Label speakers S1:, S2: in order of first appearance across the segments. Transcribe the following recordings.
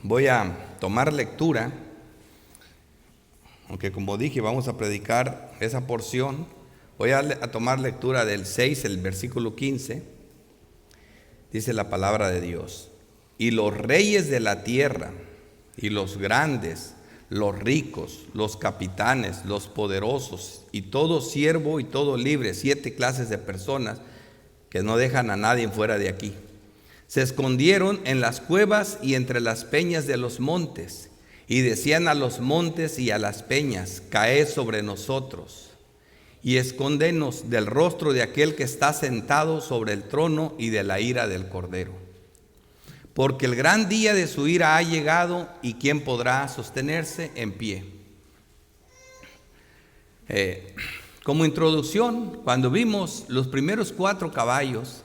S1: Voy a tomar lectura, aunque como dije vamos a predicar esa porción. Voy a tomar lectura del 6, el versículo 15. Dice la palabra de Dios: y los reyes de la tierra, y los grandes, los ricos, los capitanes, los poderosos, y todo siervo y todo libre, 7 clases de personas que no dejan a nadie fuera de aquí, se escondieron en las cuevas y entre las peñas de los montes, y decían a los montes y a las peñas: caed sobre nosotros, y escóndenos del rostro de aquel que está sentado sobre el trono y de la ira del Cordero. Porque el gran día de su ira ha llegado, y ¿quién podrá sostenerse en pie? Como introducción, cuando vimos los primeros 4 caballos,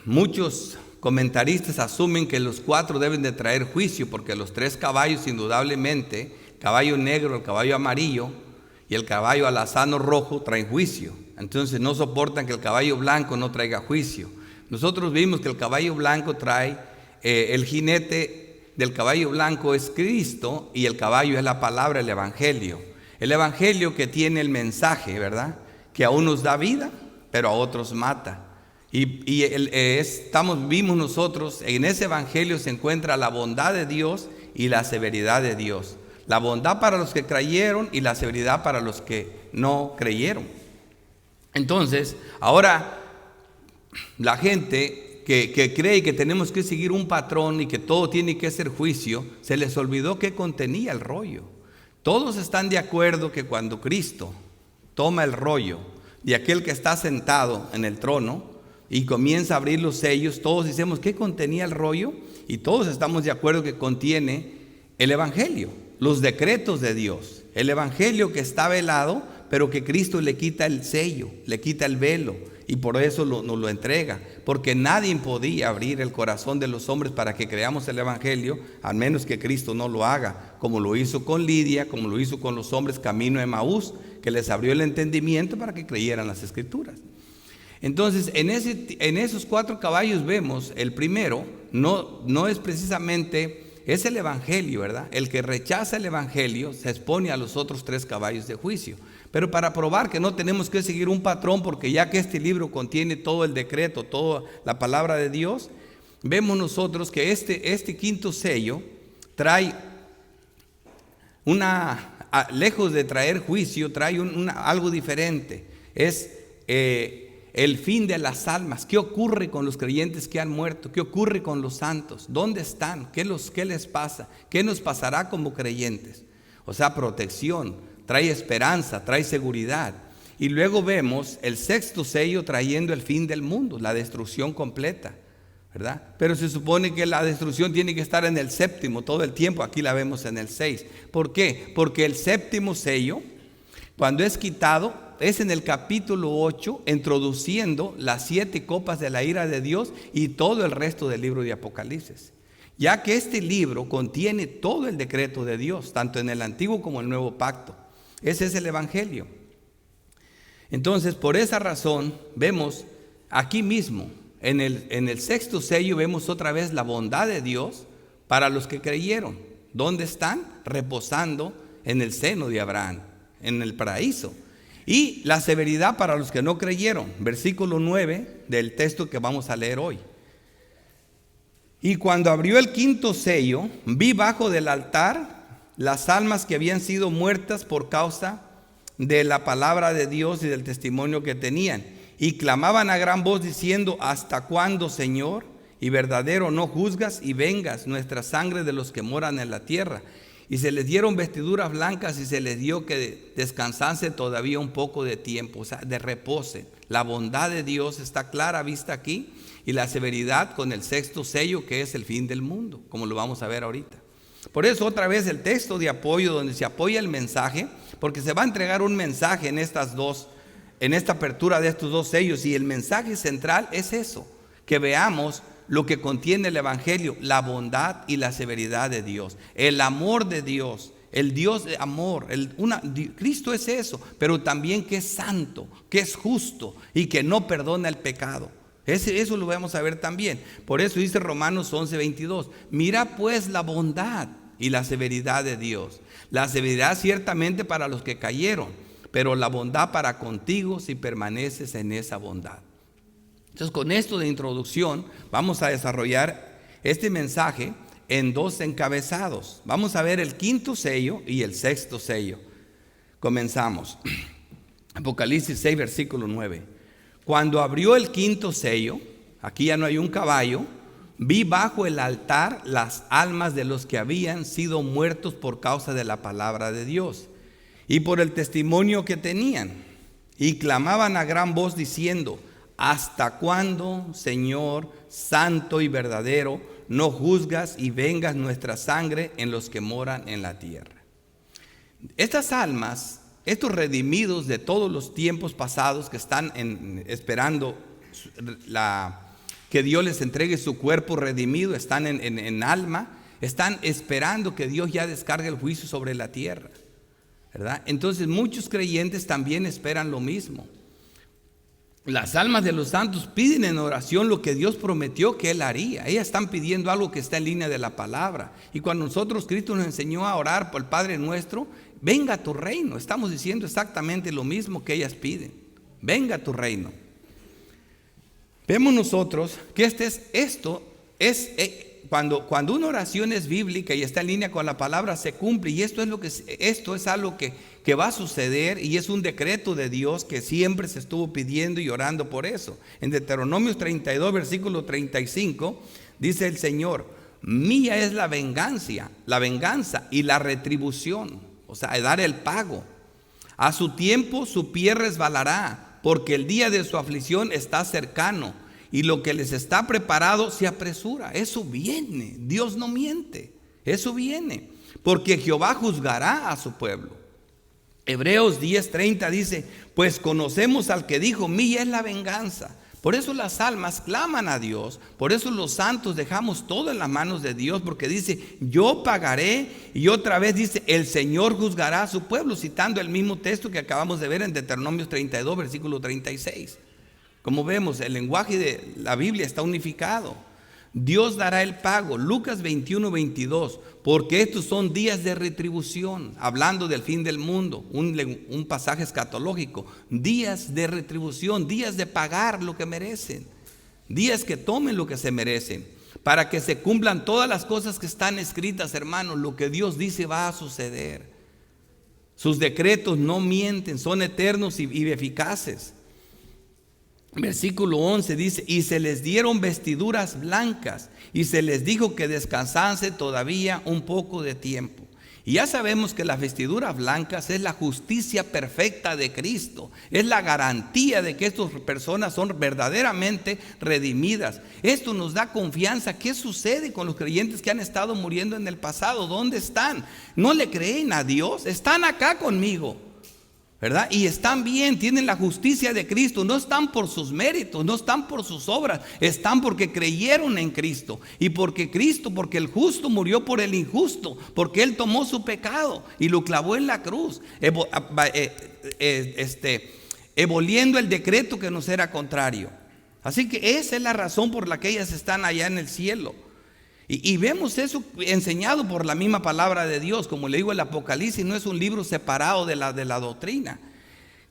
S1: muchos comentaristas asumen que los 4 deben de traer juicio, porque los 3 caballos indudablemente, el caballo negro, el caballo amarillo y el caballo alazano rojo, traen juicio. Entonces no soportan que el caballo blanco no traiga juicio. Nosotros vimos que el caballo blanco trae, el jinete del caballo blanco es Cristo, y el caballo es la palabra, el evangelio. El evangelio que tiene el mensaje, ¿verdad? Que a unos da vida, pero a otros mata. Vimos nosotros, en ese evangelio se encuentra la bondad de Dios y la severidad de Dios. La bondad para los que creyeron y la severidad para los que no creyeron. Entonces, ahora la gente que cree que tenemos que seguir un patrón y que todo tiene que ser juicio, se les olvidó qué contenía el rollo. Todos están de acuerdo que cuando Cristo toma el rollo de aquel que está sentado en el trono y comienza a abrir los sellos, todos decimos ¿qué contenía el rollo? Y todos estamos de acuerdo que contiene el evangelio, los decretos de Dios, el evangelio que está velado, pero que Cristo le quita el sello, le quita el velo, y por eso nos lo entrega, porque nadie podía abrir el corazón de los hombres para que creamos el evangelio, al menos que Cristo no lo haga, como lo hizo con Lidia, como lo hizo con los hombres camino a Emaús, que les abrió el entendimiento para que creyeran las escrituras. Entonces, en esos 4 caballos vemos, el primero no es precisamente, es el evangelio, ¿verdad? El que rechaza el evangelio se expone a los otros 3 caballos de juicio. Pero para probar que no tenemos que seguir un patrón, porque ya que este libro contiene todo el decreto, toda la palabra de Dios, vemos nosotros que este quinto sello trae lejos de traer juicio, trae algo diferente. Es el fin de las almas. ¿Qué ocurre con los creyentes que han muerto? ¿Qué ocurre con los santos? ¿Dónde están? ¿Qué les pasa? ¿Qué nos pasará como creyentes? O sea, protección, trae esperanza, trae seguridad. Y luego vemos el 6º sello trayendo el fin del mundo, la destrucción completa, ¿verdad? Pero se supone que la destrucción tiene que estar en el 7º todo el tiempo. Aquí la vemos en el 6. ¿Por qué? Porque el 7º sello, cuando es quitado, es en el capítulo 8, introduciendo las 7 copas de la ira de Dios y todo el resto del libro de Apocalipsis. Ya que este libro contiene todo el decreto de Dios, tanto en el Antiguo como el Nuevo Pacto. Ese es el evangelio. Entonces, por esa razón, vemos aquí mismo, en el 6º sello, vemos otra vez la bondad de Dios para los que creyeron. ¿Dónde están? Reposando en el seno de Abraham, en el paraíso. Y la severidad para los que no creyeron. Versículo 9 del texto que vamos a leer hoy. Y cuando abrió el 5º sello, vi bajo del altar las almas que habían sido muertas por causa de la palabra de Dios y del testimonio que tenían. Y clamaban a gran voz diciendo: ¿hasta cuándo, Señor? Y verdadero no juzgas y vengas nuestra sangre de los que moran en la tierra. Y se les dieron vestiduras blancas y se les dio que descansase todavía un poco de tiempo, o sea, de reposo. La bondad de Dios está clara vista aquí, y la severidad con el 6º sello, que es el fin del mundo, como lo vamos a ver ahorita. Por eso otra vez el texto de apoyo donde se apoya el mensaje, porque se va a entregar un mensaje en esta apertura de estos 2 sellos, y el mensaje central es eso, que veamos lo que contiene el evangelio, la bondad y la severidad de Dios, el amor de Dios, el Dios de amor. Cristo es eso, pero también que es santo, que es justo y que no perdona el pecado. Eso lo vamos a ver también. Por eso dice Romanos 11:22, mira pues la bondad y la severidad de Dios. La severidad ciertamente para los que cayeron, pero la bondad para contigo si permaneces en esa bondad. Entonces, con esto de introducción vamos a desarrollar este mensaje en dos encabezados. Vamos a ver el quinto sello y el sexto sello. Comenzamos. Apocalipsis 6, versículo 9. Cuando abrió el quinto sello, aquí ya no hay un caballo, vi bajo el altar las almas de los que habían sido muertos por causa de la palabra de Dios y por el testimonio que tenían, y clamaban a gran voz diciendo: ¿hasta cuándo, Señor, santo y verdadero, no juzgas y vengas nuestra sangre en los que moran en la tierra? Estas almas, estos redimidos de todos los tiempos pasados que están esperando que Dios les entregue su cuerpo redimido, están en alma, están esperando que Dios ya descargue el juicio sobre la tierra, ¿verdad? Entonces muchos creyentes también esperan lo mismo. Las almas de los santos piden en oración lo que Dios prometió que Él haría. Ellas están pidiendo algo que está en línea de la palabra. Y cuando nosotros, Cristo nos enseñó a orar por el Padre nuestro, venga a tu reino, estamos diciendo exactamente lo mismo que ellas piden. Venga a tu reino. Vemos nosotros que cuando una oración es bíblica y está en línea con la palabra, se cumple, y esto es algo que va a suceder, y es un decreto de Dios que siempre se estuvo pidiendo y orando por eso. En Deuteronomio 32, versículo 35, dice el Señor: mía es la venganza y la retribución, o sea, dar el pago. A su tiempo su pie resbalará, porque el día de su aflicción está cercano, y lo que les está preparado se apresura. Eso viene, Dios no miente, eso viene, porque Jehová juzgará a su pueblo. Hebreos 10:30 dice: pues conocemos al que dijo: mía es la venganza. Por eso las almas claman a Dios, por eso los santos dejamos todo en las manos de Dios, porque dice: yo pagaré, y otra vez dice: el Señor juzgará a su pueblo, citando el mismo texto que acabamos de ver en Deuteronomio 32, versículo 36. Como vemos, el lenguaje de la Biblia está unificado. Dios dará el pago. Lucas 21:22, porque estos son días de retribución, hablando del fin del mundo, un pasaje escatológico. Días de retribución, días de pagar lo que merecen, días que tomen lo que se merecen, para que se cumplan todas las cosas que están escritas, hermanos. Lo que Dios dice va a suceder. Sus decretos no mienten, son eternos y eficaces. Versículo 11 dice: y se les dieron vestiduras blancas, y se les dijo que descansase todavía un poco de tiempo. Y ya sabemos que las vestiduras blancas es la justicia perfecta de Cristo, es la garantía de que estas personas son verdaderamente redimidas. Esto nos da confianza. ¿Qué sucede con los creyentes que han estado muriendo en el pasado? ¿Dónde están? ¿No le creen a Dios? Están acá conmigo, ¿verdad? Y están bien, tienen la justicia de Cristo. No están por sus méritos, no están por sus obras, están porque creyeron en Cristo. Y porque el justo murió por el injusto, porque Él tomó su pecado y lo clavó en la cruz, aboliendo el decreto que nos era contrario. Así que esa es la razón por la que ellas están allá en el cielo. Y vemos eso enseñado por la misma palabra de Dios. Como le digo, el Apocalipsis no es un libro separado de la doctrina.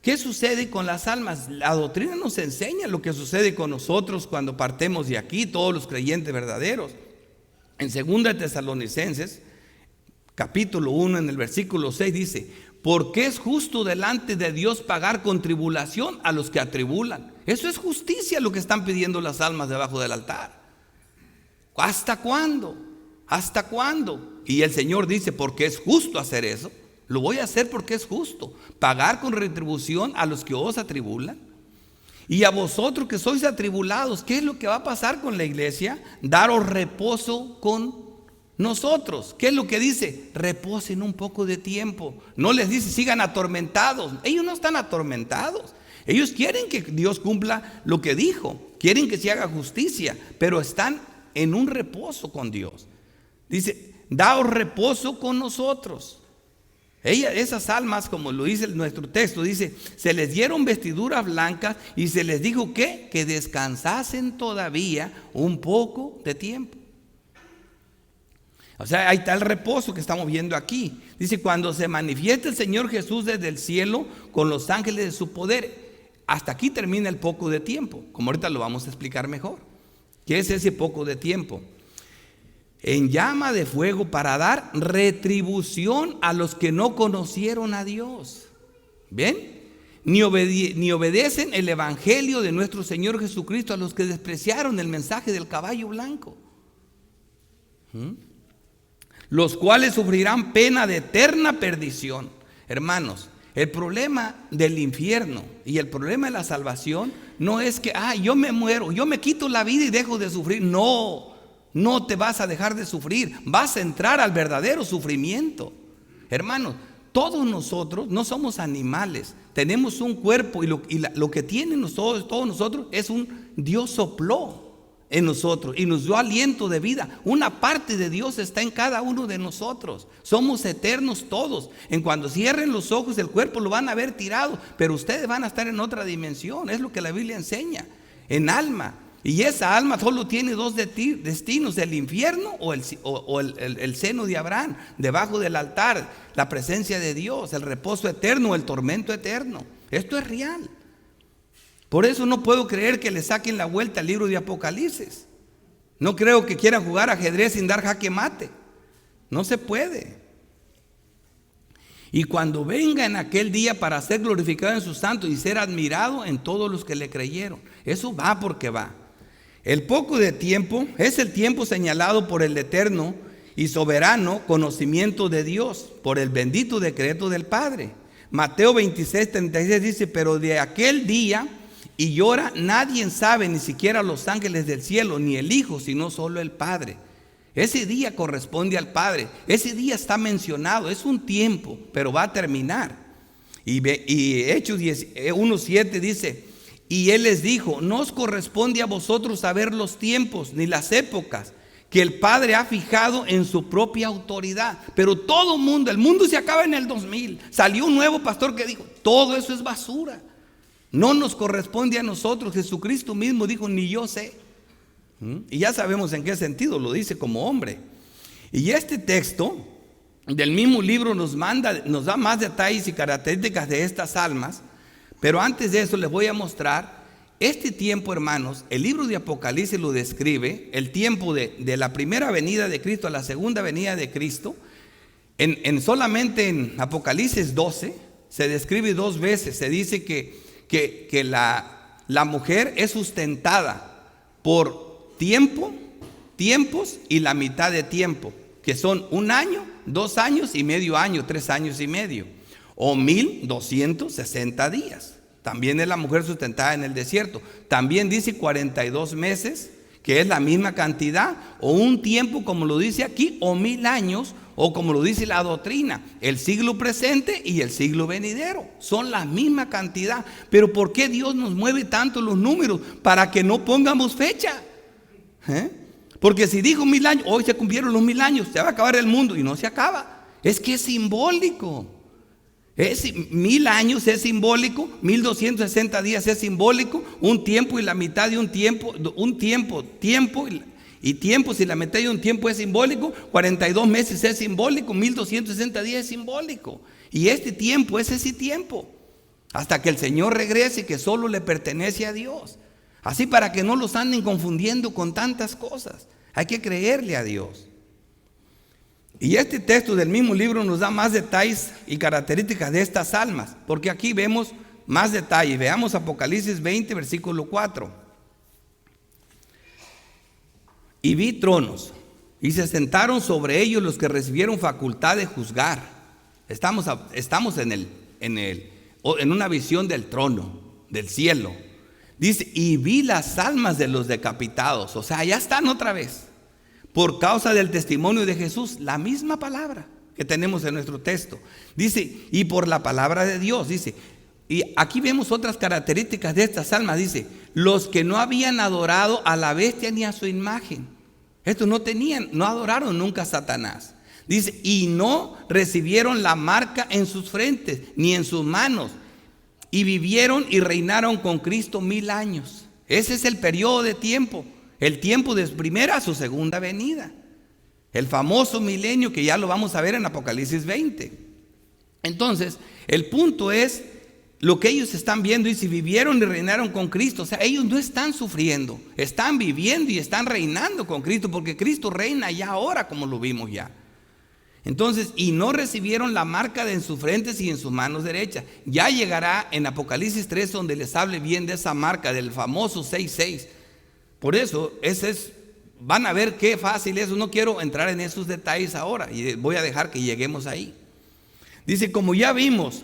S1: ¿Qué sucede con las almas? La doctrina nos enseña lo que sucede con nosotros cuando partemos de aquí, todos los creyentes verdaderos. En 2 Tesalonicenses, capítulo 1, en el versículo 6 dice: porque es justo delante de Dios pagar con tribulación a los que atribulan. Eso es justicia, lo que están pidiendo las almas debajo del altar. ¿Hasta cuándo? ¿Hasta cuándo? Y el Señor dice: porque es justo hacer eso. Lo voy a hacer porque es justo. Pagar con retribución a los que os atribulan. Y a vosotros que sois atribulados, ¿qué es lo que va a pasar con la iglesia? Daros reposo con nosotros. ¿Qué es lo que dice? Reposen un poco de tiempo. No les dice sigan atormentados. Ellos no están atormentados. Ellos quieren que Dios cumpla lo que dijo. Quieren que se haga justicia, pero están en un reposo con Dios. Dice: daos reposo con nosotros. Esas almas, como lo dice nuestro texto, dice, se les dieron vestiduras blancas y se les dijo que descansasen todavía un poco de tiempo. O sea, ahí está el reposo que estamos viendo aquí. Dice, cuando se manifiesta el Señor Jesús desde el cielo con los ángeles de su poder. Hasta aquí termina el poco de tiempo, como ahorita lo vamos a explicar mejor. ¿Qué es ese poco de tiempo? En llama de fuego para dar retribución a los que no conocieron a Dios. ¿Bien? Ni obedecen el evangelio de nuestro Señor Jesucristo a los que despreciaron el mensaje del caballo blanco. Los cuales sufrirán pena de eterna perdición. Hermanos, el problema del infierno y el problema de la salvación no es que, yo me muero, yo me quito la vida y dejo de sufrir. No, no te vas a dejar de sufrir, vas a entrar al verdadero sufrimiento. Hermanos, todos nosotros no somos animales, tenemos un cuerpo y lo que tienen todos nosotros es un Dios sopló en nosotros y nos dio aliento de vida. Una parte de Dios está en cada uno de nosotros. Somos eternos todos. En cuando cierren los ojos el cuerpo lo van a ver tirado, pero ustedes van a estar en otra dimensión. Es lo que la Biblia enseña, en alma. Y esa alma solo tiene dos destinos: el infierno o el seno de Abraham, debajo del altar, la presencia de Dios, el reposo eterno, el tormento eterno. Esto es real. Por eso no puedo creer que le saquen la vuelta al libro de Apocalipsis. No creo que quieran jugar ajedrez sin dar jaque mate. No se puede. Y cuando venga en aquel día para ser glorificado en sus santos y ser admirado en todos los que le creyeron. Eso va porque va. El poco de tiempo es el tiempo señalado por el eterno y soberano conocimiento de Dios, por el bendito decreto del Padre. Mateo 26:36 dice, pero de aquel día y hora nadie sabe, ni siquiera los ángeles del cielo, ni el Hijo, sino solo el Padre. Ese día corresponde al Padre. Ese día está mencionado, es un tiempo, pero va a terminar. Y Hechos 1:7 dice, y Él les dijo, no os corresponde a vosotros saber los tiempos ni las épocas que el Padre ha fijado en su propia autoridad. Pero todo el mundo se acaba en el 2000. Salió un nuevo pastor que dijo, todo eso es basura. No nos corresponde a nosotros. Jesucristo mismo dijo, ni yo sé. Y ya sabemos en qué sentido lo dice como hombre. Y este texto del mismo libro nos da más detalles y características de estas almas. Pero antes de eso les voy a mostrar este tiempo, hermanos. El libro de Apocalipsis lo describe, el tiempo de la primera venida de Cristo a la segunda venida de Cristo. Solamente en Apocalipsis 12 se describe 2 veces. Se dice que la mujer es sustentada por tiempos y la mitad de tiempo, que son 1 año, 2 años y medio año, 3 años y medio, o 1260 días. También es la mujer sustentada en el desierto. También dice 42 meses, que es la misma cantidad, o un tiempo como lo dice aquí, o 1000 años, o como lo dice la doctrina, el siglo presente y el siglo venidero. Son la misma cantidad. Pero ¿por qué Dios nos mueve tanto los números? Para que no pongamos fecha. Porque si dijo 1000 años, hoy se cumplieron los 1000 años, se va a acabar el mundo, y no se acaba. Es que es simbólico. 1000 años es simbólico, 1260 días es simbólico, un tiempo y la mitad de un tiempo y tiempo, si la mitad de un tiempo es simbólico, 42 meses es simbólico, 1260 días es simbólico. Y este tiempo es ese tiempo, hasta que el Señor regrese, que solo le pertenece a Dios. Así, para que no los anden confundiendo con tantas cosas, hay que creerle a Dios. Y este texto del mismo libro nos da más detalles y características de estas almas, porque aquí vemos más detalles. Veamos Apocalipsis 20, versículo 4. Y vi tronos, y se sentaron sobre ellos los que recibieron facultad de juzgar. Estamos en una visión del trono, del cielo. Dice, y vi las almas de los decapitados. O sea, ya están otra vez. Por causa del testimonio de Jesús, la misma palabra que tenemos en nuestro texto. Dice, y por la palabra de Dios, dice. Y aquí vemos otras características de estas almas. Dice, los que no habían adorado a la bestia ni a su imagen. Estos no adoraron nunca a Satanás. Dice, y no recibieron la marca en sus frentes, ni en sus manos, y vivieron y reinaron con Cristo 1000 años. Ese es el periodo de tiempo, el tiempo de su primera a su segunda venida. El famoso milenio que ya lo vamos a ver en Apocalipsis 20. Entonces, el punto es lo que ellos están viendo, y si vivieron y reinaron con Cristo. O sea, ellos no están sufriendo, están viviendo y están reinando con Cristo, porque Cristo reina ya ahora, como lo vimos ya. Entonces, y no recibieron la marca en sus frentes y en sus manos derechas. Ya llegará en Apocalipsis 3 donde les hable bien de esa marca, del famoso 6:6. Por eso, van a ver qué fácil es. No quiero entrar en esos detalles ahora y voy a dejar que lleguemos ahí. Dice, como ya vimos,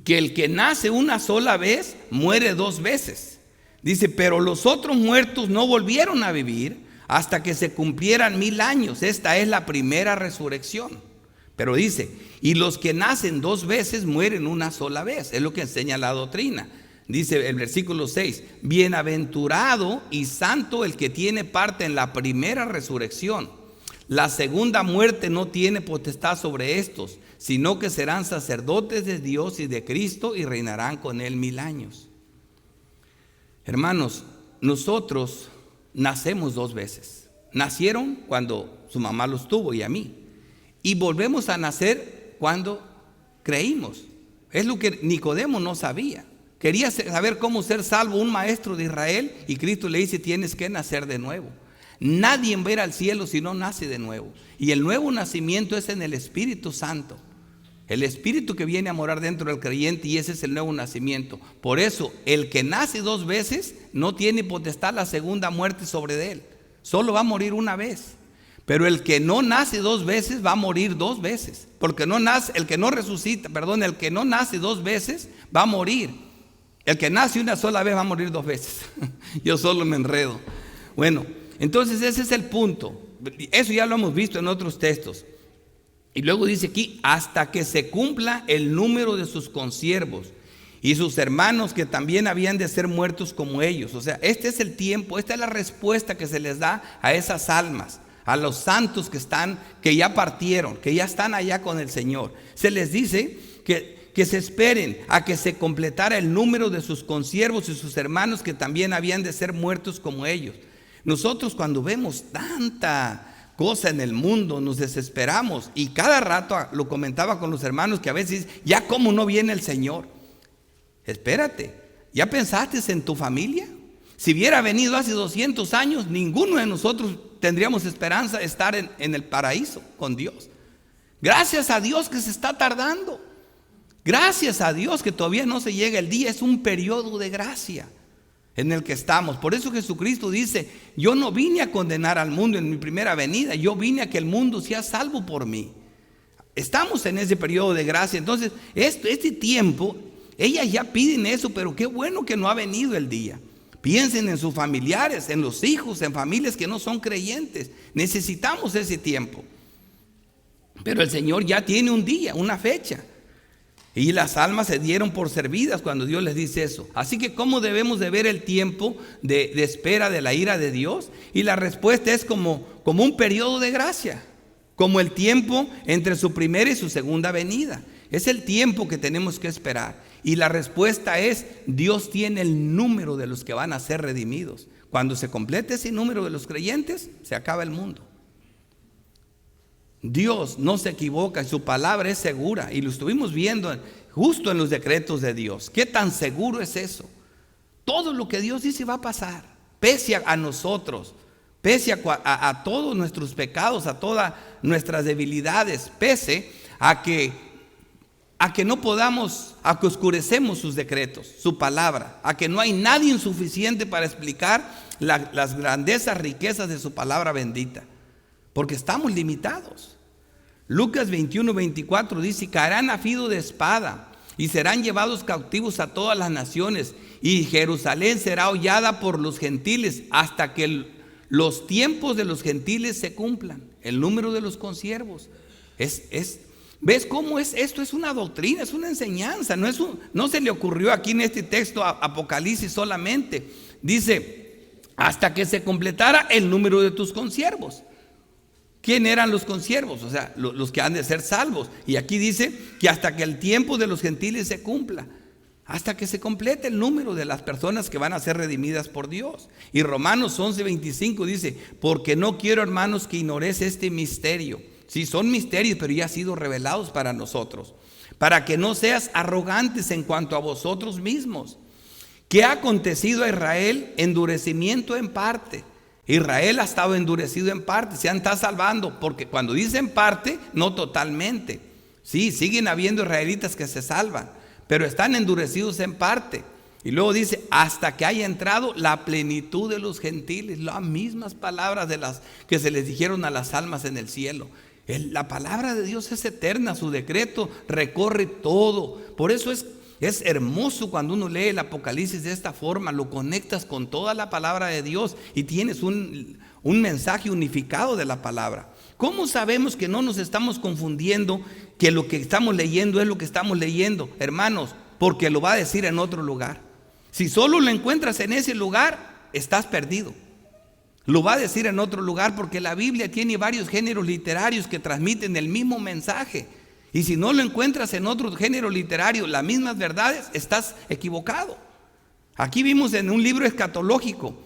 S1: que el que nace una sola vez muere 2 veces. Dice, pero los otros muertos no volvieron a vivir hasta que se cumplieran 1000 años. Esta es la primera resurrección. Pero dice, y los que nacen 2 veces mueren una sola vez. Es lo que enseña la doctrina. Dice el versículo 6, bienaventurado y santo el que tiene parte en la primera resurrección. La segunda muerte no tiene potestad sobre estos, sino que serán sacerdotes de Dios y de Cristo y reinarán con él 1000 años. Hermanos, nosotros nacemos 2 veces. Nacieron cuando su mamá los tuvo y a mí. Y volvemos a nacer cuando creímos. Es lo que Nicodemo no sabía. Quería saber cómo ser salvo, un maestro de Israel, y Cristo le dice, tienes que nacer de nuevo. Nadie va a ir al cielo si no nace de nuevo. Y el nuevo nacimiento es en el Espíritu Santo. El Espíritu que viene a morar dentro del creyente, y ese es el nuevo nacimiento. Por eso, el que nace 2 veces no tiene potestad la segunda muerte sobre él. Solo va a morir una vez. Pero el que no nace 2 veces va a morir 2 veces. Porque no nace, el que no nace 2 veces va a morir. El que nace una sola vez va a morir 2 veces. Yo solo me enredo. Bueno, entonces ese es el punto. Eso ya lo hemos visto en otros textos. Y luego dice aquí, hasta que se cumpla el número de sus consiervos y sus hermanos que también habían de ser muertos como ellos. O sea, este es el tiempo, esta es la respuesta que se les da a esas almas, a los santos que ya partieron, que ya están allá con el Señor. Se les dice que se esperen a que se completara el número de sus consiervos y sus hermanos que también habían de ser muertos como ellos. Nosotros cuando vemos tanta cosa en el mundo nos desesperamos, y cada rato lo comentaba con los hermanos que a veces, ya cómo no viene el Señor. Espérate, ¿ya pensaste en tu familia? Si hubiera venido hace 200 años, ninguno de nosotros tendríamos esperanza de estar en el paraíso con Dios. Gracias a Dios que se está tardando. Gracias a Dios que todavía no se llega el día. Es un periodo de gracia en el que estamos. Por eso Jesucristo dice, yo no vine a condenar al mundo en mi primera venida, yo vine a que el mundo sea salvo por mí. Estamos en ese periodo de gracia. Entonces, este tiempo, ellas ya piden eso, pero qué bueno que no ha venido el día. Piensen en sus familiares, en los hijos, en familias que no son creyentes. Necesitamos ese tiempo. Pero el Señor ya tiene un día, una fecha. Y las almas se dieron por servidas cuando Dios les dice eso. Así que ¿cómo debemos de ver el tiempo de espera de la ira de Dios? Y la respuesta es como un periodo de gracia, como el tiempo entre su primera y su segunda venida. Es el tiempo que tenemos que esperar. Y la respuesta es, Dios tiene el número de los que van a ser redimidos. Cuando se complete ese número de los creyentes, se acaba el mundo. Dios no se equivoca y su palabra es segura, y lo estuvimos viendo justo en los decretos de Dios. ¿Qué tan seguro es eso? Todo lo que Dios dice va a pasar, pese a nosotros, pese a todos nuestros pecados, a todas nuestras debilidades, pese a que no podamos, a que oscurecemos sus decretos, su palabra, a que no hay nadie insuficiente para explicar las grandezas, riquezas de su palabra bendita, porque estamos limitados. Lucas 21:24 dice, caerán a filo de espada y serán llevados cautivos a todas las naciones, y Jerusalén será hollada por los gentiles hasta que los tiempos de los gentiles se cumplan. El número de los consiervos ¿ves cómo es esto? Es una doctrina, es una enseñanza. No se le ocurrió aquí en este texto Apocalipsis solamente. Dice, hasta que se completara el número de tus consiervos. ¿Quién eran los consiervos? O sea, los que han de ser salvos. Y aquí dice que hasta que el tiempo de los gentiles se cumpla, hasta que se complete el número de las personas que van a ser redimidas por Dios. Y Romanos 11:25 dice: porque no quiero, hermanos, que ignoréis este misterio. Sí, son misterios, pero ya han sido revelados para nosotros, para que no seas arrogantes en cuanto a vosotros mismos. ¿Qué ha acontecido a Israel? Endurecimiento en parte. Israel ha estado endurecido en parte, se han estado salvando, porque cuando dicen parte, no totalmente. Sí, siguen habiendo israelitas que se salvan, pero están endurecidos en parte. Y luego dice: hasta que haya entrado la plenitud de los gentiles. Las mismas palabras de las que se les dijeron a las almas en el cielo. La palabra de Dios es eterna, su decreto recorre todo. Por eso es hermoso cuando uno lee el Apocalipsis de esta forma, lo conectas con toda la palabra de Dios y tienes un mensaje unificado de la palabra. ¿Cómo sabemos que no nos estamos confundiendo, que lo que estamos leyendo es lo que estamos leyendo? Hermanos, porque lo va a decir en otro lugar. Si solo lo encuentras en ese lugar, estás perdido. Lo va a decir en otro lugar, porque la Biblia tiene varios géneros literarios que transmiten el mismo mensaje. Y si no lo encuentras en otro género literario, las mismas verdades, estás equivocado. Aquí vimos en un libro escatológico,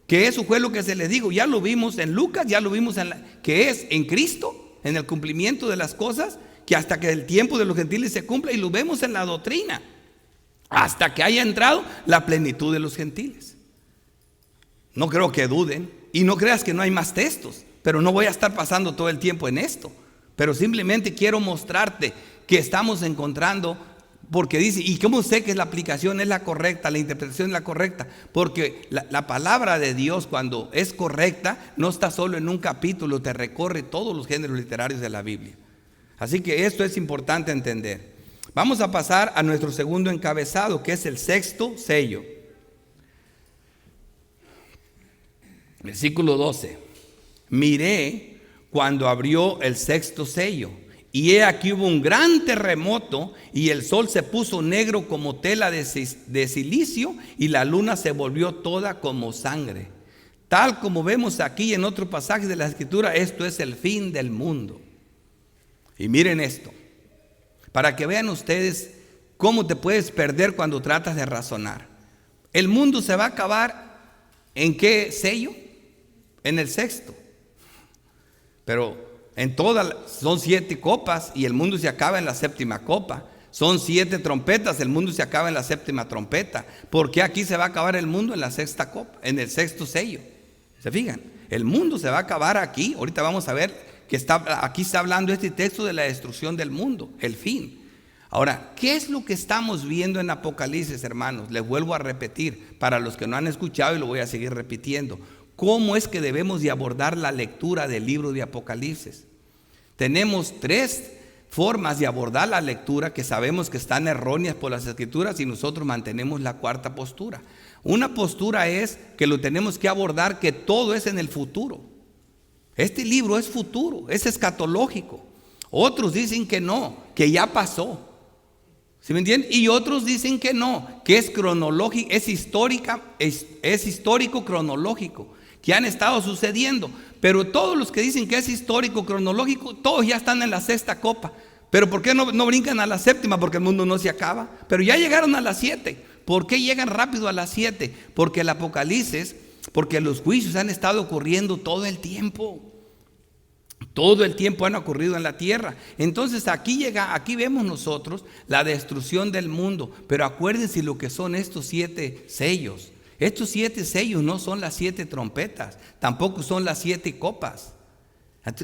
S1: que eso fue lo que se les dijo. Ya lo vimos en Lucas, ya lo vimos que es en Cristo, en el cumplimiento de las cosas, que hasta que el tiempo de los gentiles se cumpla, y lo vemos en la doctrina, hasta que haya entrado la plenitud de los gentiles. No creo que duden, y no creas que no hay más textos, pero no voy a estar pasando todo el tiempo en esto. Pero simplemente quiero mostrarte que estamos encontrando, porque dice: ¿y cómo sé que la aplicación es la correcta, la interpretación es la correcta? Porque la palabra de Dios, cuando es correcta, no está solo en un capítulo, te recorre todos los géneros literarios de la Biblia. Así que esto es importante entender. Vamos a pasar a nuestro segundo encabezado, que es el sexto sello. Versículo 12. Miré cuando abrió el sexto sello, y he aquí hubo un gran terremoto, y el sol se puso negro como tela de silicio, y la luna se volvió toda como sangre. Tal como vemos aquí en otro pasaje de la Escritura, esto es el fin del mundo. Y miren esto, para que vean ustedes cómo te puedes perder cuando tratas de razonar. El mundo se va a acabar, ¿en qué sello? En el sexto. Pero en todas son 7 copas y el mundo se acaba en la séptima copa. Son 7 trompetas, el mundo se acaba en la séptima trompeta. ¿Por qué aquí se va a acabar el mundo en la sexta copa, en el sexto sello? ¿Se fijan? El mundo se va a acabar aquí. Ahorita vamos a ver que aquí está hablando este texto de la destrucción del mundo, el fin. Ahora, ¿qué es lo que estamos viendo en Apocalipsis, hermanos? Les vuelvo a repetir, para los que no han escuchado, y lo voy a seguir repitiendo. ¿Cómo es que debemos de abordar la lectura del libro de Apocalipsis? Tenemos 3 formas de abordar la lectura que sabemos que están erróneas por las Escrituras, y nosotros mantenemos la cuarta postura. Una postura es que lo tenemos que abordar, que todo es en el futuro. Este libro es futuro, es escatológico. Otros dicen que no, que ya pasó. ¿Sí me entienden? Y otros dicen que no, que es cronológico, es histórico cronológico, que han estado sucediendo. Pero todos los que dicen que es histórico cronológico, todos ya están en la sexta copa. Pero ¿por qué no brincan a la séptima? Porque el mundo no se acaba. Pero ya llegaron a las 7. ¿Por qué llegan rápido a las 7? Porque el Apocalipsis, porque los juicios han estado ocurriendo todo el tiempo. Todo el tiempo han ocurrido en la tierra. Entonces aquí vemos nosotros la destrucción del mundo. Pero acuérdense lo que son estos 7 sellos. Estos 7 sellos no son las 7 trompetas, tampoco son las 7 copas.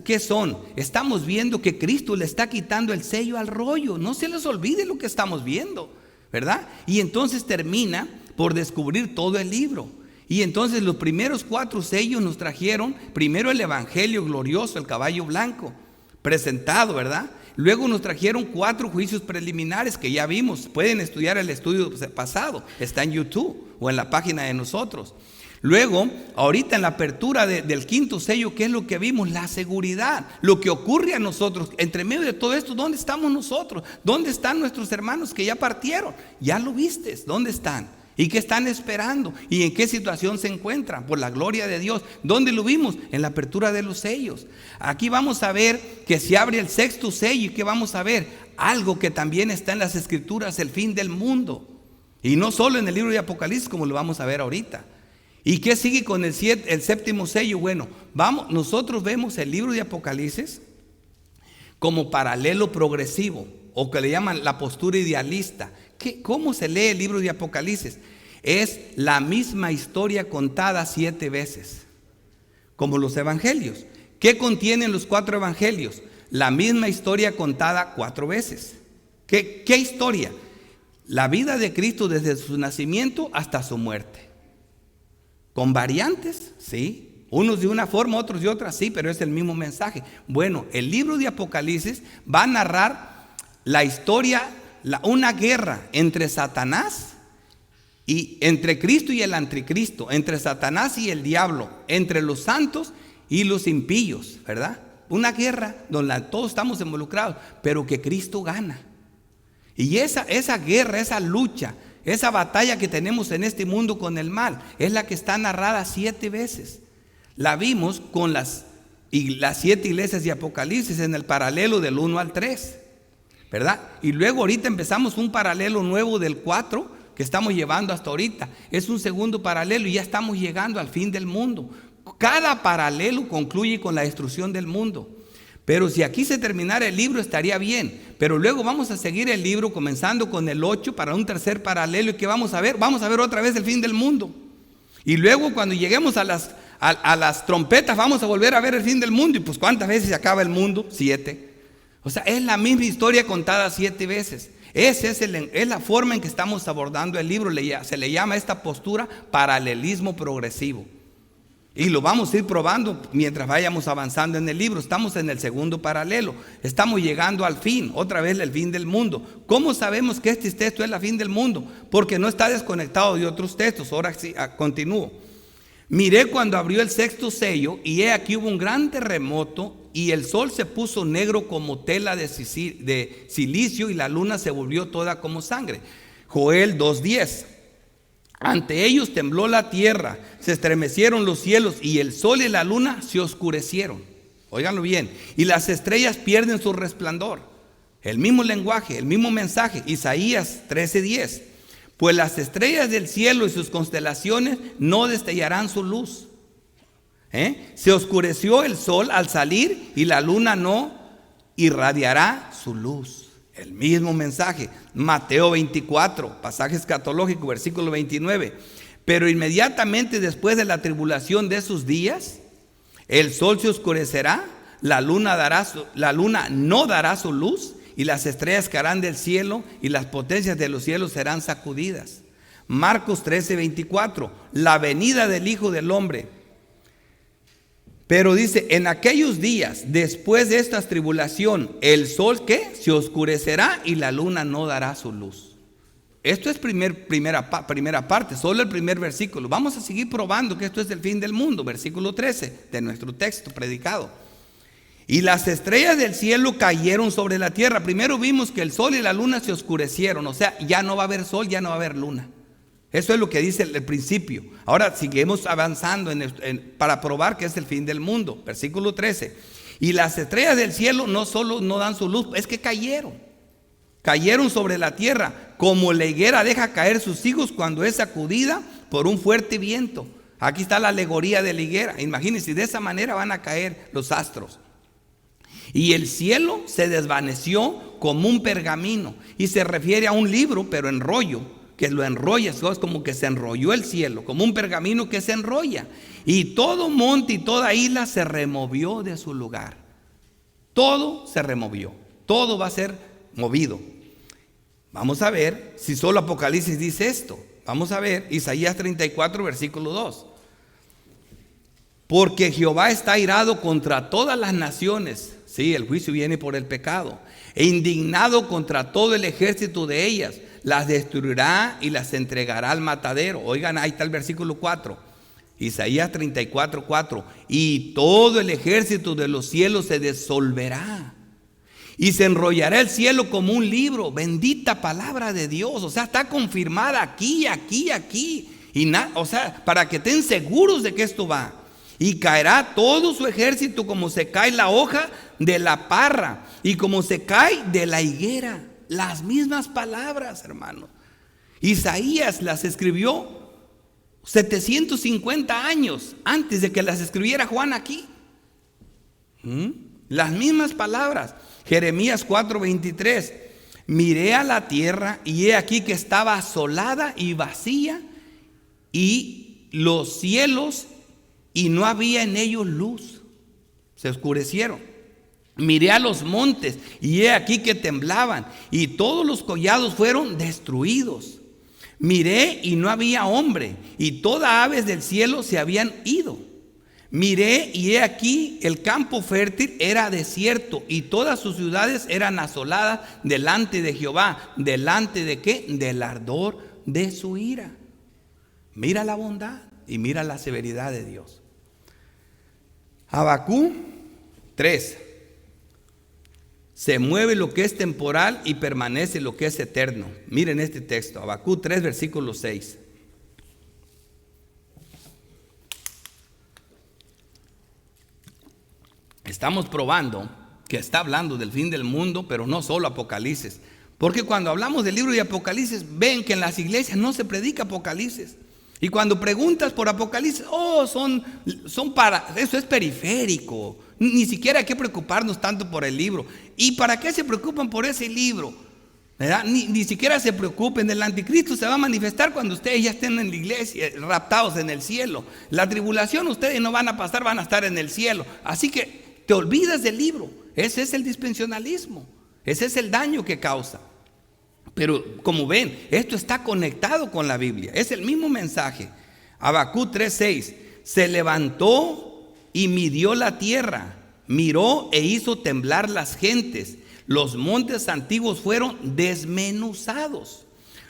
S1: ¿Qué son? Estamos viendo que Cristo le está quitando el sello al rollo. No se les olvide lo que estamos viendo, ¿verdad? Y entonces termina por descubrir todo el libro. Y entonces los primeros 4 sellos nos trajeron primero el evangelio glorioso, el caballo blanco, presentado, ¿verdad? Luego nos trajeron 4 juicios preliminares que ya vimos. Pueden estudiar el estudio pasado, está en YouTube o en la página de nosotros. Luego, ahorita en la apertura del 5º sello, ¿qué es lo que vimos? La seguridad, lo que ocurre a nosotros. Entre medio de todo esto, ¿dónde estamos nosotros? ¿Dónde están nuestros hermanos que ya partieron? Ya lo vistes, ¿dónde están? ¿Y qué están esperando? ¿Y en qué situación se encuentran? Por la gloria de Dios. ¿Dónde lo vimos? En la apertura de los sellos. Aquí vamos a ver que se abre el sexto sello. ¿Y qué vamos a ver? Algo que también está en las Escrituras, el fin del mundo. Y no solo en el libro de Apocalipsis, como lo vamos a ver ahorita. ¿Y qué sigue con el séptimo sello? Bueno, nosotros vemos el libro de Apocalipsis como paralelo progresivo, o que le llaman la postura idealista. ¿Cómo se lee el libro de Apocalipsis? Es la misma historia contada 7 veces, como los evangelios. ¿Qué contienen los 4 evangelios? La misma historia contada 4 veces. ¿Qué historia? La vida de Cristo desde su nacimiento hasta su muerte. ¿Con variantes? Sí. Unos de una forma, otros de otra, sí, pero es el mismo mensaje. Bueno, el libro de Apocalipsis va a narrar la historia, una guerra entre Satanás y entre Cristo y el anticristo, entre Satanás y el diablo, entre los santos y los impíos, ¿verdad? Una guerra donde todos estamos involucrados, pero que Cristo gana. Y esa guerra, esa lucha, esa batalla que tenemos en este mundo con el mal, es la que está narrada 7 veces. La vimos con las 7 iglesias de Apocalipsis en el paralelo del 1 al 3, ¿verdad? Y luego ahorita empezamos un paralelo nuevo del 4 que estamos llevando hasta ahorita. Es un segundo paralelo y ya estamos llegando al fin del mundo. Cada paralelo concluye con la destrucción del mundo. Pero si aquí se terminara el libro estaría bien. Pero luego vamos a seguir el libro comenzando con el 8 para un tercer paralelo. ¿Y qué vamos a ver? Vamos a ver otra vez el fin del mundo. Y luego cuando lleguemos a las trompetas vamos a volver a ver el fin del mundo. Y pues ¿cuántas veces se acaba el mundo? 7. O sea, es la misma historia contada 7 veces. Esa es la forma en que estamos abordando el libro. Se le llama a esta postura paralelismo progresivo. Y lo vamos a ir probando mientras vayamos avanzando en el libro. Estamos en el segundo paralelo. Estamos llegando al fin, otra vez el fin del mundo. ¿Cómo sabemos que este texto es el fin del mundo? Porque no está desconectado de otros textos. Ahora sí, continúo. Miré cuando abrió el sexto sello y he aquí hubo un gran terremoto y el sol se puso negro como tela de silicio y la luna se volvió toda como sangre. Joel 2:10. Ante ellos tembló la tierra, se estremecieron los cielos y el sol y la luna se oscurecieron. Óiganlo bien. Y las estrellas pierden su resplandor. El mismo lenguaje, el mismo mensaje. Isaías 13:10. Pues las estrellas del cielo y sus constelaciones no destellarán su luz. Se oscureció el sol al salir y la luna no irradiará su luz. El mismo mensaje, Mateo 24, pasaje escatológico, versículo 29. Pero inmediatamente después de la tribulación de esos días, el sol se oscurecerá, la luna no dará su luz, y las estrellas caerán del cielo, y las potencias de los cielos serán sacudidas. Marcos 13:24, la venida del Hijo del Hombre. Pero dice, en aquellos días, después de esta tribulación, el sol ¿qué? Se oscurecerá y la luna no dará su luz. Esto es primera parte, solo el primer versículo. Vamos a seguir probando que esto es el fin del mundo. Versículo 13 de nuestro texto predicado. Y las estrellas del cielo cayeron sobre la tierra. Primero vimos que el sol y la luna se oscurecieron. O sea, ya no va a haber sol, ya no va a haber luna. Eso es lo que dice el principio. Ahora seguimos avanzando para probar que es el fin del mundo. Versículo 13. Y las estrellas del cielo no solo no dan su luz, es que cayeron. Cayeron sobre la tierra, como la higuera deja caer sus higos cuando es sacudida por un fuerte viento. Aquí está la alegoría de la higuera. Imagínense, de esa manera van a caer los astros. Y el cielo se desvaneció como un pergamino. Y se refiere a un libro, pero en rollo. Que lo enrolla, es como que se enrolló el cielo, como un pergamino que se enrolla. Y todo monte y toda isla se removió de su lugar. Todo se removió, todo va a ser movido. Vamos a ver si solo Apocalipsis dice esto. Vamos a ver Isaías 34, versículo 2. Porque Jehová está airado contra todas las naciones. Sí, el juicio viene por el pecado. E indignado contra todo el ejército de ellas. Las destruirá y las entregará al matadero. Oigan, ahí está el versículo 4. Isaías 34:4. Y todo el ejército de los cielos se disolverá. Y se enrollará el cielo como un libro. Bendita palabra de Dios. O sea, está confirmada aquí. O sea, para que estén seguros de que esto va. Y caerá todo su ejército como se cae la hoja de la parra y como se cae de la higuera. Las mismas palabras, hermano. Isaías las escribió 750 años antes de que las escribiera Juan aquí. Las mismas palabras. Jeremías 4:23. Miré a la tierra y he aquí que estaba asolada y vacía, y los cielos, y no había en ellos luz. Se oscurecieron. Miré a los montes y he aquí que temblaban, y todos los collados fueron destruidos. Miré y no había hombre, y todas aves del cielo se habían ido. Miré y he aquí el campo fértil era desierto, y todas sus ciudades eran asoladas delante de Jehová. ¿Delante de qué? Del ardor de su ira. Mira la bondad y mira la severidad de Dios. Habacuc 3. Se mueve lo que es temporal y permanece lo que es eterno. Miren este texto, Habacuc 3, versículo 6. Estamos probando que está hablando del fin del mundo, pero no solo Apocalipsis. Porque cuando hablamos del libro de Apocalipsis, ven que en las iglesias no se predica Apocalipsis. Y cuando preguntas por Apocalipsis, son para, eso es periférico. Ni siquiera hay que preocuparnos tanto por el libro. ¿Y para qué se preocupan por ese libro? ¿Verdad? Ni siquiera se preocupen. El anticristo se va a manifestar cuando ustedes ya estén en la iglesia, raptados en el cielo. La tribulación ustedes no van a pasar, van a estar en el cielo. Así que te olvidas del libro. Ese es el dispensionalismo. Ese es el daño que causa. Pero como ven, esto está conectado con la Biblia. Es el mismo mensaje. Habacuc 3:6. Se levantó y midió la tierra, miró e hizo temblar las gentes. Los montes antiguos fueron desmenuzados.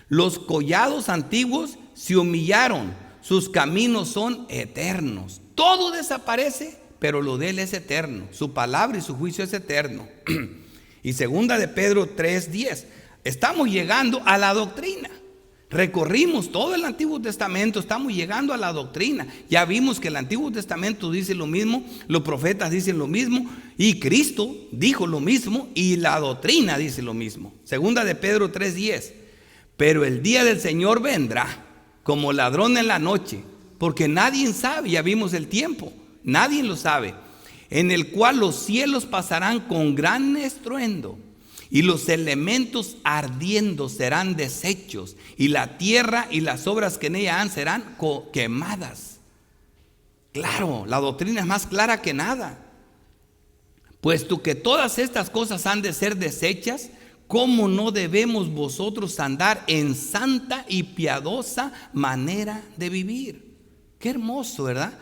S1: Los collados antiguos se humillaron. Sus caminos son eternos. Todo desaparece, pero lo de él es eterno. Su palabra y su juicio es eterno. Y segunda de Pedro 3:10. Estamos llegando a la doctrina. Recorrimos todo el Antiguo Testamento, estamos llegando a la doctrina. Ya vimos que el Antiguo Testamento dice lo mismo, los profetas dicen lo mismo, y Cristo dijo lo mismo, y la doctrina dice lo mismo. Segunda de Pedro 3:10. Pero el día del Señor vendrá como ladrón en la noche, porque nadie sabe, ya vimos el tiempo, nadie lo sabe, en el cual los cielos pasarán con gran estruendo, y los elementos ardiendo serán deshechos, y la tierra y las obras que en ella han serán quemadas. Claro, la doctrina es más clara que nada. Puesto que todas estas cosas han de ser deshechas, ¿cómo no debemos vosotros andar en santa y piadosa manera de vivir? Qué hermoso, ¿verdad?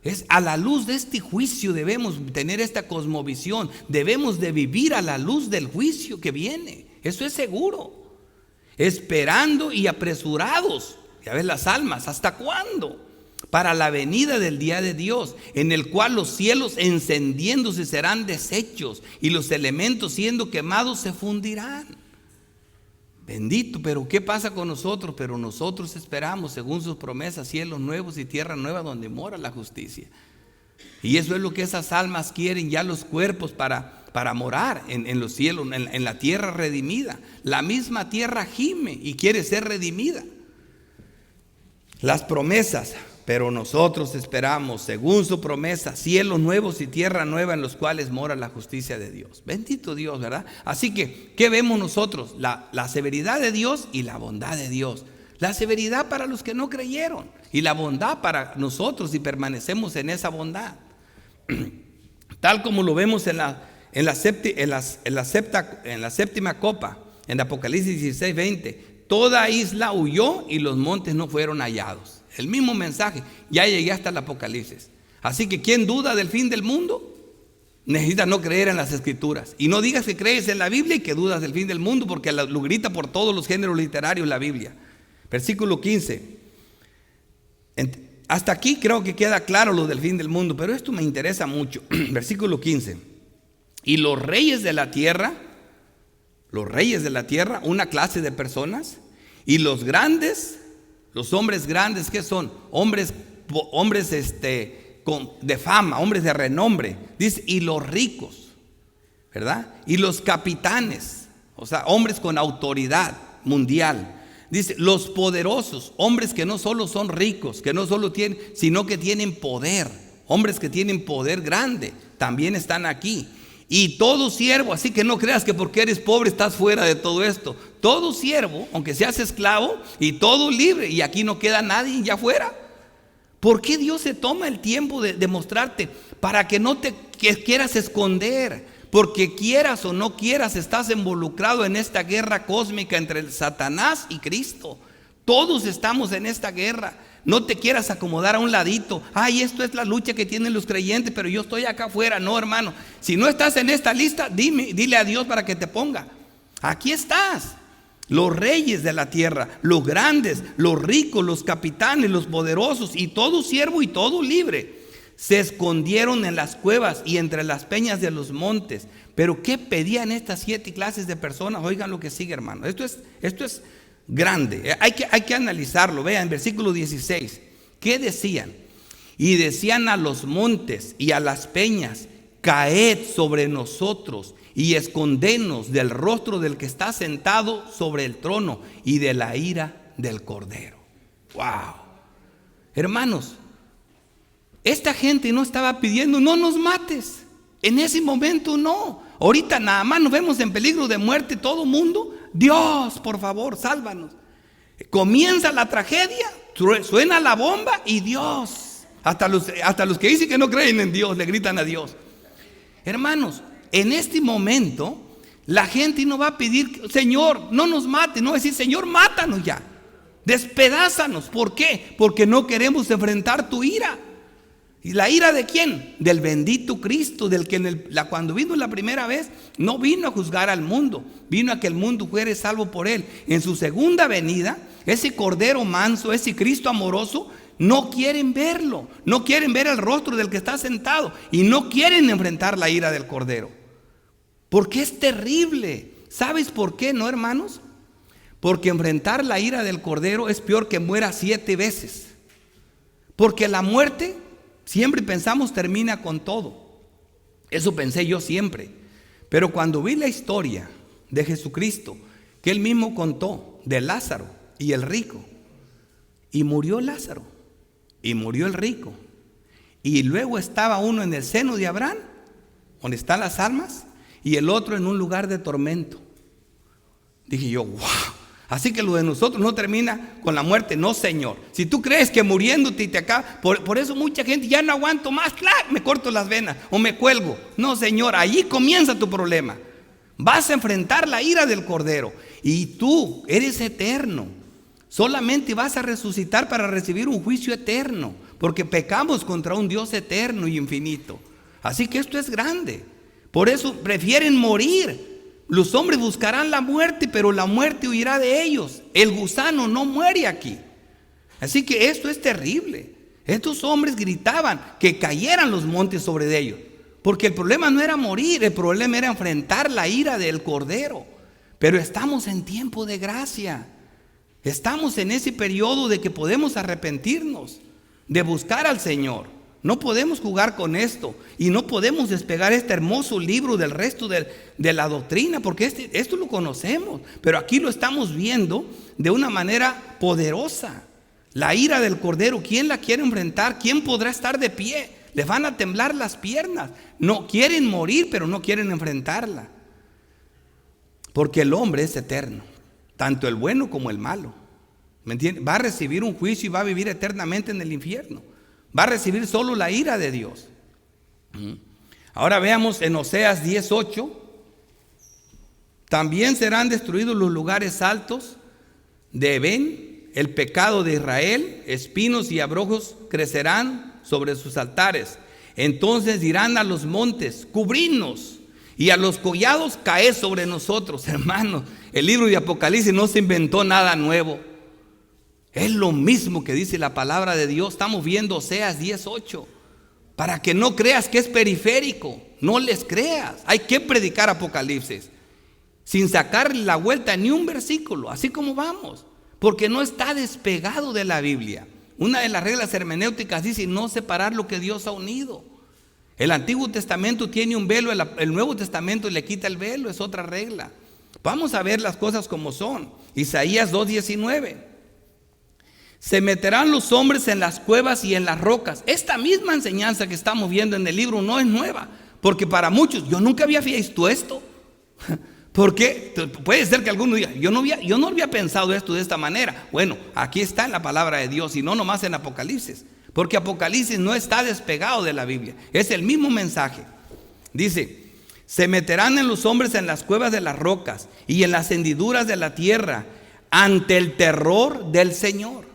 S1: Es a la luz de este juicio debemos tener esta cosmovisión. Debemos de vivir a la luz del juicio que viene. Eso es seguro. Esperando y apresurados. Ya ves las almas. ¿Hasta cuándo? Para la venida del día de Dios, en el cual los cielos encendiéndose serán deshechos y los elementos siendo quemados se fundirán. Bendito, pero ¿qué pasa con nosotros? Pero nosotros esperamos, según sus promesas, cielos nuevos y tierra nueva donde mora la justicia. Y eso es lo que esas almas quieren, ya los cuerpos para morar en los cielos, en la tierra redimida. La misma tierra gime y quiere ser redimida. Las promesas, pero nosotros esperamos, según su promesa, cielos nuevos y tierra nueva en los cuales mora la justicia de Dios. Bendito Dios, ¿verdad? Así que, ¿qué vemos nosotros? La severidad de Dios y la bondad de Dios. La severidad para los que no creyeron y la bondad para nosotros si permanecemos en esa bondad. Tal como lo vemos en la séptima copa, en Apocalipsis 16:20. Toda isla huyó y los montes no fueron hallados. El mismo mensaje, ya llegué hasta el Apocalipsis. Así que ¿quién duda del fin del mundo? Necesita no creer en las Escrituras. Y no digas que crees en la Biblia y que dudas del fin del mundo, porque lo grita por todos los géneros literarios la Biblia. Versículo 15. Hasta aquí creo que queda claro lo del fin del mundo, pero esto me interesa mucho. Versículo 15. Y los reyes de la tierra los reyes de la tierra, una clase de personas, y los grandes, los hombres grandes, ¿qué son? Hombres de fama, hombres de renombre, dice, y los ricos, ¿verdad? Y los capitanes, o sea, hombres con autoridad mundial. Dice, los poderosos, hombres que no solo son ricos, que no solo tienen, sino que tienen poder, hombres que tienen poder grande, también están aquí. Y todo siervo, así que no creas que porque eres pobre estás fuera de todo esto. Todo siervo, aunque seas esclavo, y todo libre, y aquí no queda nadie ya fuera. ¿Por qué Dios se toma el tiempo de mostrarte? Para que no te quieras esconder, porque quieras o no quieras, estás involucrado en esta guerra cósmica entre el Satanás y Cristo. Todos estamos en esta guerra. No te quieras acomodar a un ladito. Ay, esto es la lucha que tienen los creyentes, pero yo estoy acá afuera. No, hermano, si no estás en esta lista, dile a Dios para que te ponga. Aquí estás. Los reyes de la tierra, los grandes, los ricos, los capitanes, los poderosos, y todo siervo y todo libre, se escondieron en las cuevas y entre las peñas de los montes. Pero ¿qué pedían estas 7 clases de personas? Oigan lo que sigue, hermano. Esto es grande, hay que analizarlo. Vean, versículo 16, ¿qué decían? Y decían a los montes y a las peñas: caed sobre nosotros y escondenos del rostro del que está sentado sobre el trono y de la ira del Cordero. Wow, hermanos, esta gente no estaba pidiendo: no nos mates. En ese momento no. Ahorita nada más nos vemos en peligro de muerte todo mundo. Dios, por favor, sálvanos. Comienza la tragedia, suena la bomba y Dios, hasta los que dicen que no creen en Dios, le gritan a Dios. Hermanos, en este momento la gente no va a pedir: Señor, no nos mate. No va a decir: Señor, mátanos ya, despedázanos. ¿Por qué? Porque no queremos enfrentar tu ira. ¿Y la ira de quién? Del bendito Cristo, del que cuando vino la primera vez no vino a juzgar al mundo, vino a que el mundo fuera salvo por él. En su segunda venida, ese Cordero manso, ese Cristo amoroso, no quieren verlo, no quieren ver el rostro del que está sentado y no quieren enfrentar la ira del Cordero, porque es terrible. ¿Sabes por qué, no, hermanos? Porque enfrentar la ira del Cordero es peor que muera 7 veces, porque la muerte, siempre pensamos, termina con todo. Eso pensé yo siempre. Pero cuando vi la historia de Jesucristo, que él mismo contó de Lázaro y el rico, y murió Lázaro y murió el rico, y luego estaba uno en el seno de Abraham, donde están las almas, y el otro en un lugar de tormento. Dije yo: wow. Así que lo de nosotros no termina con la muerte. No, Señor. Si tú crees que muriéndote y te acaba, por eso mucha gente: ya no aguanto más, ¡clac!, me corto las venas o me cuelgo. No, Señor, allí comienza tu problema. Vas a enfrentar la ira del Cordero y tú eres eterno. Solamente vas a resucitar para recibir un juicio eterno, porque pecamos contra un Dios eterno y infinito. Así que esto es grande. Por eso prefieren morir. Los hombres buscarán la muerte, pero la muerte huirá de ellos. El gusano no muere aquí. Así que esto es terrible. Estos hombres gritaban que cayeran los montes sobre ellos, porque el problema no era morir, el problema era enfrentar la ira del Cordero. Pero estamos en tiempo de gracia. Estamos en ese periodo de que podemos arrepentirnos, de buscar al Señor. No podemos jugar con esto y no podemos despegar este hermoso libro del resto de la doctrina, porque esto lo conocemos, pero aquí lo estamos viendo de una manera poderosa. La ira del Cordero, ¿quién la quiere enfrentar? ¿Quién podrá estar de pie? Les van a temblar las piernas. No quieren morir, pero no quieren enfrentarla, porque el hombre es eterno, tanto el bueno como el malo. ¿Me entiendes? Va a recibir un juicio y va a vivir eternamente en el infierno. Va a recibir solo la ira de Dios. Ahora veamos en Oseas 10:8. También serán destruidos los lugares altos de Edén, el pecado de Israel, espinos y abrojos crecerán sobre sus altares. Entonces dirán a los montes: cubridnos, y a los collados: caed sobre nosotros. Hermanos, el libro de Apocalipsis no se inventó nada nuevo. Es lo mismo que dice la palabra de Dios. Estamos viendo Oseas 10:8. Para que no creas que es periférico, no les creas. Hay que predicar Apocalipsis. sin sacarle la vuelta ni un versículo, así como vamos, porque no está despegado de la Biblia. Una de las reglas hermenéuticas dice no separar lo que Dios ha unido. El Antiguo Testamento tiene un velo, el Nuevo Testamento le quita el velo, es otra regla. Vamos a ver las cosas como son. Isaías 2:19. Se meterán los hombres en las cuevas y en las rocas. Esta misma enseñanza que estamos viendo en el libro no es nueva, porque para muchos, yo nunca había visto esto. Porque puede ser que alguno diga, yo no había pensado esto de esta manera. Bueno, aquí está en la palabra de Dios y no nomás en Apocalipsis, porque Apocalipsis no está despegado de la Biblia, es el mismo mensaje. Dice, se meterán en los hombres en las cuevas de las rocas y en las hendiduras de la tierra ante el terror del Señor.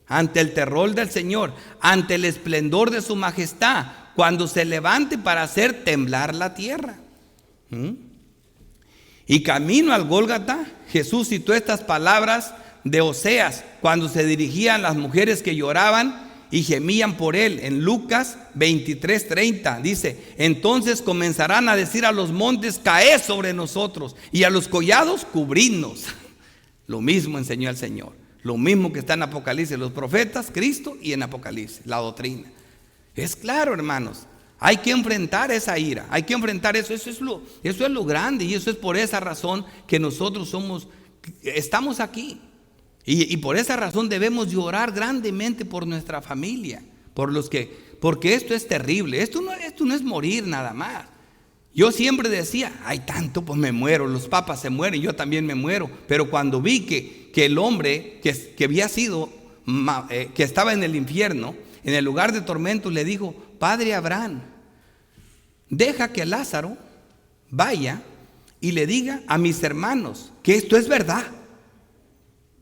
S1: Ante el terror del Señor, ante el esplendor de su majestad, cuando se levante para hacer temblar la tierra. Y camino al Gólgata, Jesús citó estas palabras de Oseas, cuando se dirigían las mujeres que lloraban y gemían por él. En Lucas 23:30 dice, entonces comenzarán a decir a los montes, caed sobre nosotros, y a los collados, cubridnos. Lo mismo enseñó el Señor, lo mismo que está en Apocalipsis, los profetas, Cristo, y en Apocalipsis, la doctrina. Es claro, hermanos. Hay que enfrentar esa ira, hay que enfrentar eso. Eso es lo grande, y eso es por esa razón que nosotros estamos aquí. Y por esa razón debemos llorar grandemente por nuestra familia, porque esto es terrible. Esto no es morir nada más. Yo siempre decía, hay tanto, pues me muero, los papas se mueren, yo también me muero. Pero cuando vi que el hombre que había sido, que estaba en el infierno, en el lugar de tormento, le dijo, Padre Abraham, deja que Lázaro vaya y le diga a mis hermanos que esto es verdad.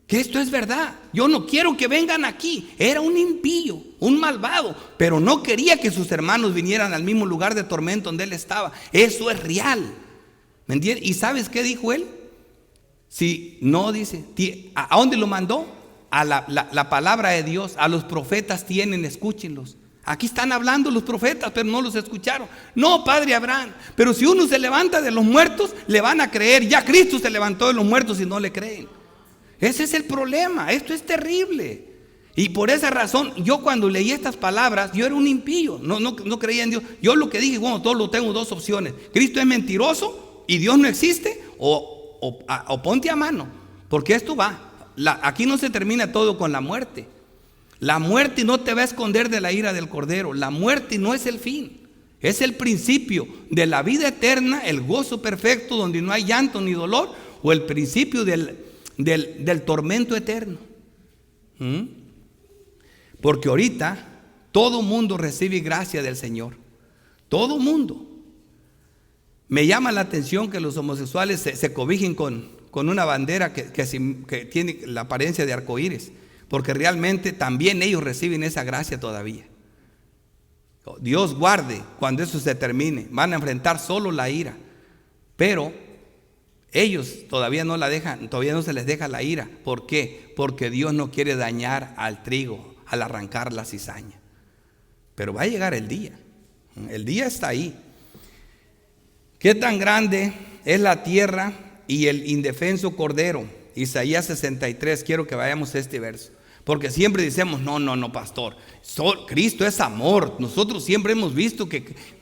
S1: Que esto es verdad. Yo no quiero que vengan aquí. Era un impío, un malvado, pero no quería que sus hermanos vinieran al mismo lugar de tormento donde él estaba. Eso es real. ¿Me entiendes? ¿Y sabes qué dijo él? Si no, dice, ¿a dónde lo mandó? A la palabra de Dios. A los profetas tienen, escúchenlos. Aquí están hablando los profetas, pero no los escucharon. No, Padre Abraham, pero si uno se levanta de los muertos, le van a creer. Ya Cristo se levantó de los muertos y no le creen. Ese es el problema. Esto es terrible. Y por esa razón, yo cuando leí estas palabras, yo era un impío, no creía en Dios. Yo lo que dije, bueno, todo lo tengo dos opciones. Cristo es mentiroso y Dios no existe, o ponte a mano, porque esto va. Aquí no se termina todo con la muerte. La muerte no te va a esconder de la ira del Cordero. La muerte no es el fin, es el principio de la vida eterna, el gozo perfecto donde no hay llanto ni dolor, o el principio del tormento eterno. Porque ahorita todo mundo recibe gracia del Señor. Todo mundo. Me llama la atención que los homosexuales se cobijen con una bandera que tiene la apariencia de arcoíris, porque realmente también ellos reciben esa gracia todavía. Dios guarde cuando eso se termine. Van a enfrentar solo la ira, pero ellos todavía no la dejan, todavía no se les deja la ira. ¿Por qué? Porque Dios no quiere dañar al trigo al arrancar la cizaña. Pero va a llegar el día. El día está ahí. ¿Qué tan grande es la tierra y el indefenso cordero? Isaías 63. Quiero que vayamos a este verso, porque siempre decimos, no, pastor, Cristo es amor. Nosotros siempre hemos visto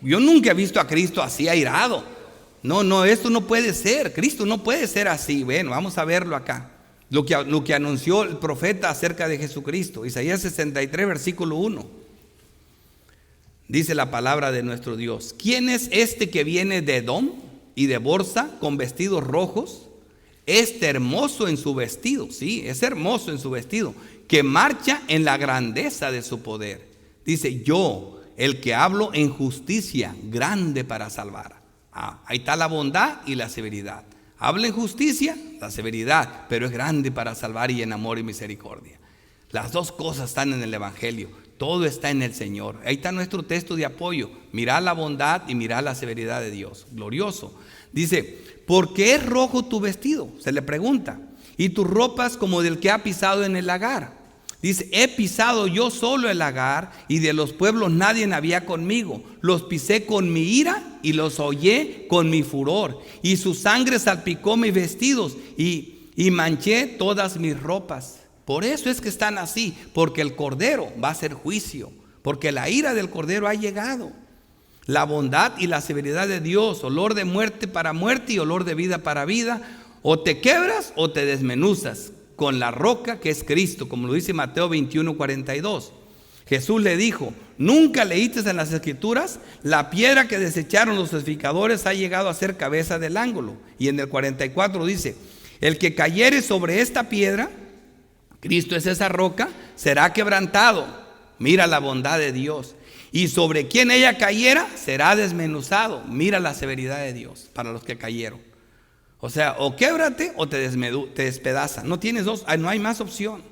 S1: yo nunca he visto a Cristo así airado. No, esto no puede ser. Cristo no puede ser así. Bueno, vamos a verlo acá. Lo que anunció el profeta acerca de Jesucristo. Isaías 63, versículo 1. Dice la palabra de nuestro Dios: ¿quién es este que viene de Edom y de Borsa con vestidos rojos? Hermoso en su vestido. Sí, es hermoso en su vestido, que marcha en la grandeza de su poder. Dice: yo, el que hablo en justicia, grande para salvar. Ahí está la bondad y la severidad. Habla en justicia, la severidad, pero es grande para salvar y en amor y misericordia. Las dos cosas están en el Evangelio. Todo está en el Señor. Ahí está nuestro texto de apoyo. Mirá la bondad y mirá la severidad de Dios. Glorioso. Dice: ¿por qué es rojo tu vestido? Se le pregunta. Y tus ropas como del que ha pisado en el lagar. Dice: he pisado yo solo el lagar, y de los pueblos nadie había conmigo. Los pisé con mi ira y los hollé con mi furor, y su sangre salpicó mis vestidos y manché todas mis ropas. Por eso es que están así, porque el Cordero va a hacer juicio, porque la ira del Cordero ha llegado. La bondad y la severidad de Dios, olor de muerte para muerte y olor de vida para vida, o te quebras o te desmenuzas con la roca que es Cristo, como lo dice Mateo 21:42. Jesús le dijo: ¿nunca leíste en las Escrituras? La piedra que desecharon los edificadores ha llegado a ser cabeza del ángulo. Y en el 44 dice: el que cayere sobre esta piedra, Cristo es esa roca, será quebrantado. Mira la bondad de Dios. Y sobre quien ella cayera, será desmenuzado. Mira la severidad de Dios para los que cayeron. O sea, o québrate o te despedaza. No tienes dos, no hay más opción.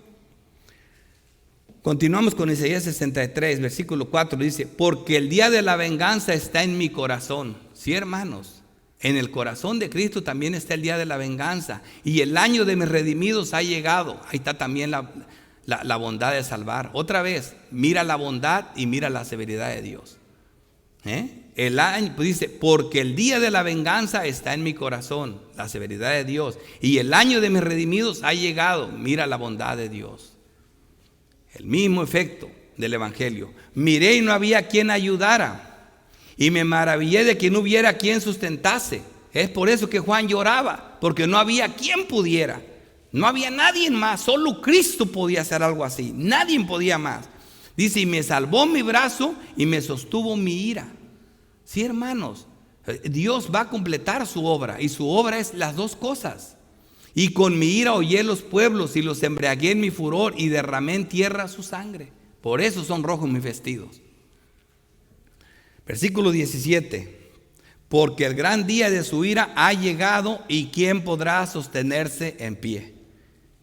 S1: Continuamos con Isaías 63, versículo 4, dice: porque el día de la venganza está en mi corazón. Sí, hermanos, en el corazón de Cristo también está el día de la venganza. Y el año de mis redimidos ha llegado. Ahí está también la bondad de salvar. Otra vez, mira la bondad y mira la severidad de Dios. El año, pues dice: porque el día de la venganza está en mi corazón, la severidad de Dios. Y el año de mis redimidos ha llegado. Mira la bondad de Dios. El mismo efecto del Evangelio. Miré y no había quien ayudara, y me maravillé de que no hubiera quien sustentase. Es por eso que Juan lloraba, porque no había quien pudiera. No había nadie más, solo Cristo podía hacer algo así. Nadie podía más. Dice: y me salvó mi brazo y me sostuvo mi ira. Sí, hermanos, Dios va a completar su obra, y su obra es las dos cosas. Y con mi ira hollé los pueblos y los embriagué en mi furor y derramé en tierra su sangre. Por eso son rojos mis vestidos. Versículo 17. Porque el gran día de su ira ha llegado, y ¿quién podrá sostenerse en pie?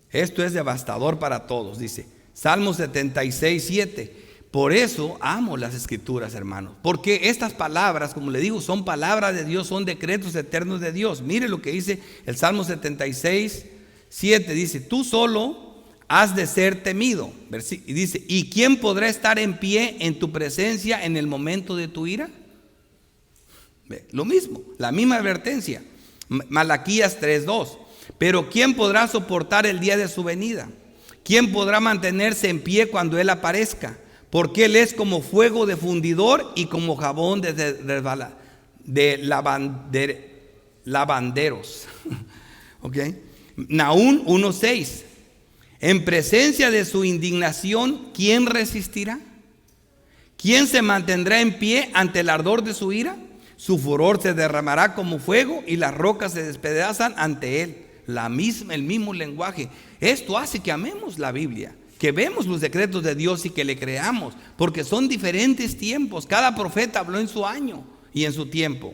S1: Esto es devastador para todos, dice Salmo 76, 7. Por eso amo las Escrituras, hermanos, porque estas palabras, como le digo, son palabras de Dios, son decretos eternos de Dios. Mire lo que dice el Salmo 76, 7. Dice: tú solo has de ser temido. Y dice: ¿y quién podrá estar en pie en tu presencia en el momento de tu ira? Lo mismo, la misma advertencia. Malaquías 3:2. Pero ¿quién podrá soportar el día de su venida? ¿Quién podrá mantenerse en pie cuando Él aparezca? Porque Él es como fuego de fundidor y como jabón de lavanderos. ¿Okay? Nahum 1:6. En presencia de su indignación, ¿quién resistirá? ¿Quién se mantendrá en pie ante el ardor de su ira? Su furor se derramará como fuego y las rocas se despedazan ante Él. El mismo lenguaje. Esto hace que amemos la Biblia, que vemos los decretos de Dios y que le creamos, porque son diferentes tiempos. Cada profeta habló en su año y en su tiempo.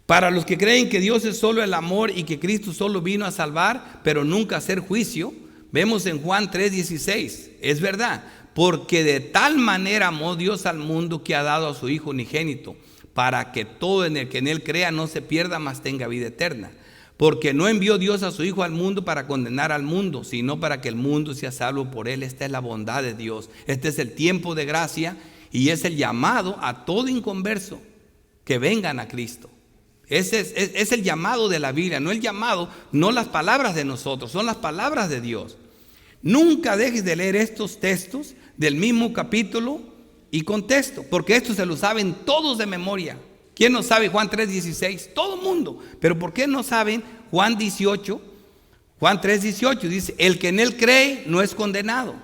S1: Para los que creen que Dios es solo el amor y que Cristo solo vino a salvar, pero nunca a hacer juicio, vemos en Juan 3:16. Es verdad, porque de tal manera amó Dios al mundo que ha dado a su Hijo unigénito, para que todo en el que en Él crea no se pierda, mas tenga vida eterna. Porque no envió Dios a su Hijo al mundo para condenar al mundo, sino para que el mundo sea salvo por Él. Esta es la bondad de Dios. Este es el tiempo de gracia y es el llamado a todo inconverso que vengan a Cristo. Ese es el llamado de la Biblia, no el llamado, no las palabras de nosotros, son las palabras de Dios. Nunca dejes de leer estos textos del mismo capítulo y contexto, porque estos se lo saben todos de memoria. ¿Quién no sabe Juan 3:16? Todo el mundo. Pero ¿por qué no saben Juan 18? Juan 3:18 dice: el que en Él cree no es condenado,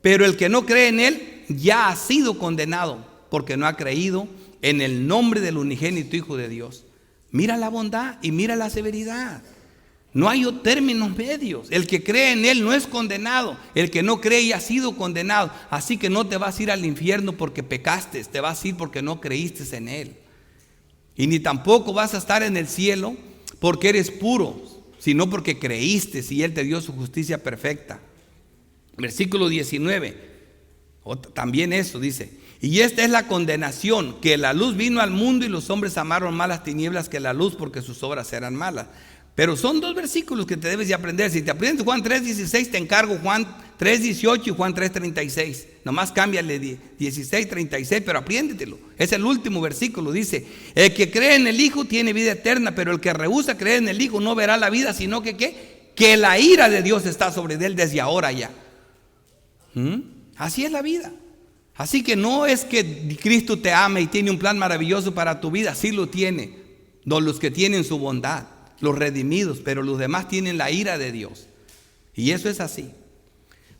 S1: pero el que no cree en Él ya ha sido condenado, porque no ha creído en el nombre del unigénito Hijo de Dios. Mira la bondad y mira la severidad. No hay términos medios. El que cree en Él no es condenado. El que no cree ya ha sido condenado. Así que no te vas a ir al infierno porque pecaste. Te vas a ir porque no creíste en Él. Y ni tampoco vas a estar en el cielo porque eres puro, sino porque creíste y Él te dio su justicia perfecta. Versículo 19. También eso dice: y esta es la condenación, que la luz vino al mundo y los hombres amaron más las tinieblas que la luz, porque sus obras eran malas. Pero son dos versículos que te debes de aprender. Si te aprendes Juan 3:16, te encargo Juan 3:18 y Juan 3:36. Nomás cámbiale 16:36, pero apréndetelo. Es el último versículo. Dice: el que cree en el Hijo tiene vida eterna, pero el que rehúsa creer en el Hijo no verá la vida, sino que la ira de Dios está sobre él desde ahora ya. Así es la vida. Así que no es que Cristo te ama y tiene un plan maravilloso para tu vida. Sí lo tiene. Los que tienen su bondad, los redimidos, pero los demás tienen la ira de Dios. Y eso es así.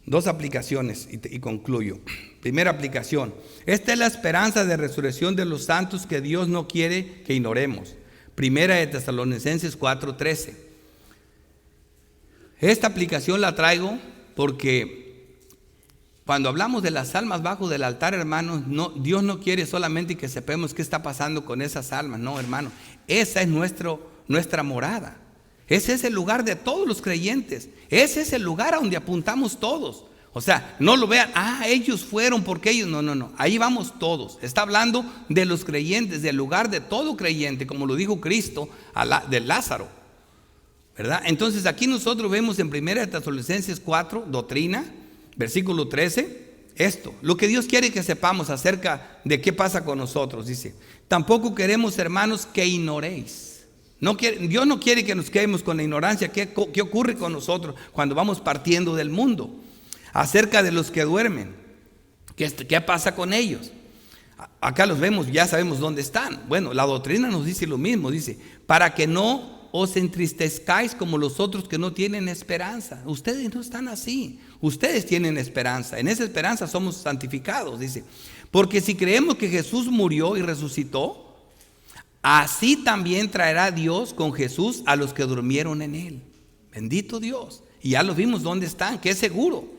S1: Dos aplicaciones y concluyo. Primera aplicación: esta es la esperanza de resurrección de los santos que Dios no quiere que ignoremos. Primera de Tesalonicenses 4:13. Esta aplicación la traigo porque cuando hablamos de las almas bajo del altar, hermanos, Dios no quiere solamente que sepamos qué está pasando con esas almas. No, hermano, esa es nuestra morada. Ese es el lugar de todos los creyentes. Ese es el lugar a donde apuntamos todos. O sea, no lo vean, ellos fueron porque ellos, no, ahí vamos todos. Está hablando de los creyentes, del lugar de todo creyente, como lo dijo Cristo de Lázaro, ¿verdad? Entonces aquí nosotros vemos en 1 Tesalonicenses 4, doctrina, versículo 13, esto, lo que Dios quiere que sepamos acerca de qué pasa con nosotros. Dice: tampoco queremos, hermanos, que ignoréis. Dios no quiere que nos quedemos con la ignorancia. ¿Qué ocurre con nosotros cuando vamos partiendo del mundo? Acerca de los que duermen. ¿Qué pasa con ellos? Acá los vemos, ya sabemos dónde están. Bueno, la doctrina nos dice lo mismo. Dice: para que no os entristezcáis como los otros que no tienen esperanza. Ustedes no están así. Ustedes tienen esperanza. En esa esperanza somos santificados. Dice: porque si creemos que Jesús murió y resucitó, así también traerá Dios con Jesús a los que durmieron en él. Bendito Dios. Y ya los vimos dónde están, que es seguro.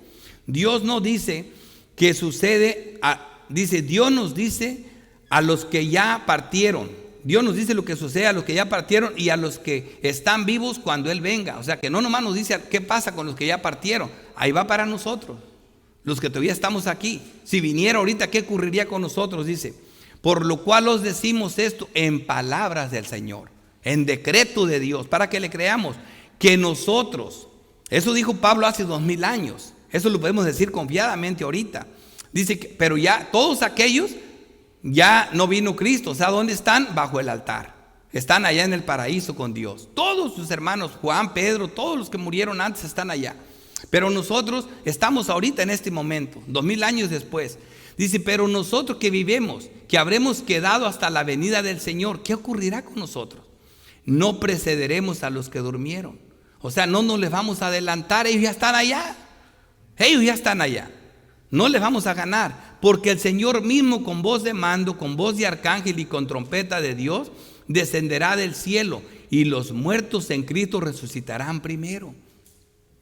S1: Dios no dice que sucede, dice, Dios nos dice a los que ya partieron. Dios nos dice lo que sucede a los que ya partieron y a los que están vivos cuando Él venga. O sea que no nomás nos dice qué pasa con los que ya partieron. Ahí va para nosotros, los que todavía estamos aquí. Si viniera ahorita, ¿qué ocurriría con nosotros? Dice: por lo cual os decimos esto en palabras del Señor, en decreto de Dios, para que le creamos, que nosotros, eso dijo Pablo hace 2000 años, eso lo podemos decir confiadamente ahorita. Dice pero ya todos aquellos, ya no vino Cristo. O sea, ¿dónde están? Bajo el altar. Están allá en el paraíso con Dios. Todos sus hermanos, Juan, Pedro, todos los que murieron antes están allá. Pero nosotros estamos ahorita en este momento, 2000 años después. Dice: pero nosotros que vivemos, que habremos quedado hasta la venida del Señor, ¿qué ocurrirá con nosotros? No precederemos a los que durmieron. O sea, no nos les vamos a adelantar. Ellos ya están allá. Ellos ya están allá. No les vamos a ganar, porque el Señor mismo, con voz de mando, con voz de arcángel y con trompeta de Dios, descenderá del cielo, y los muertos en Cristo resucitarán primero.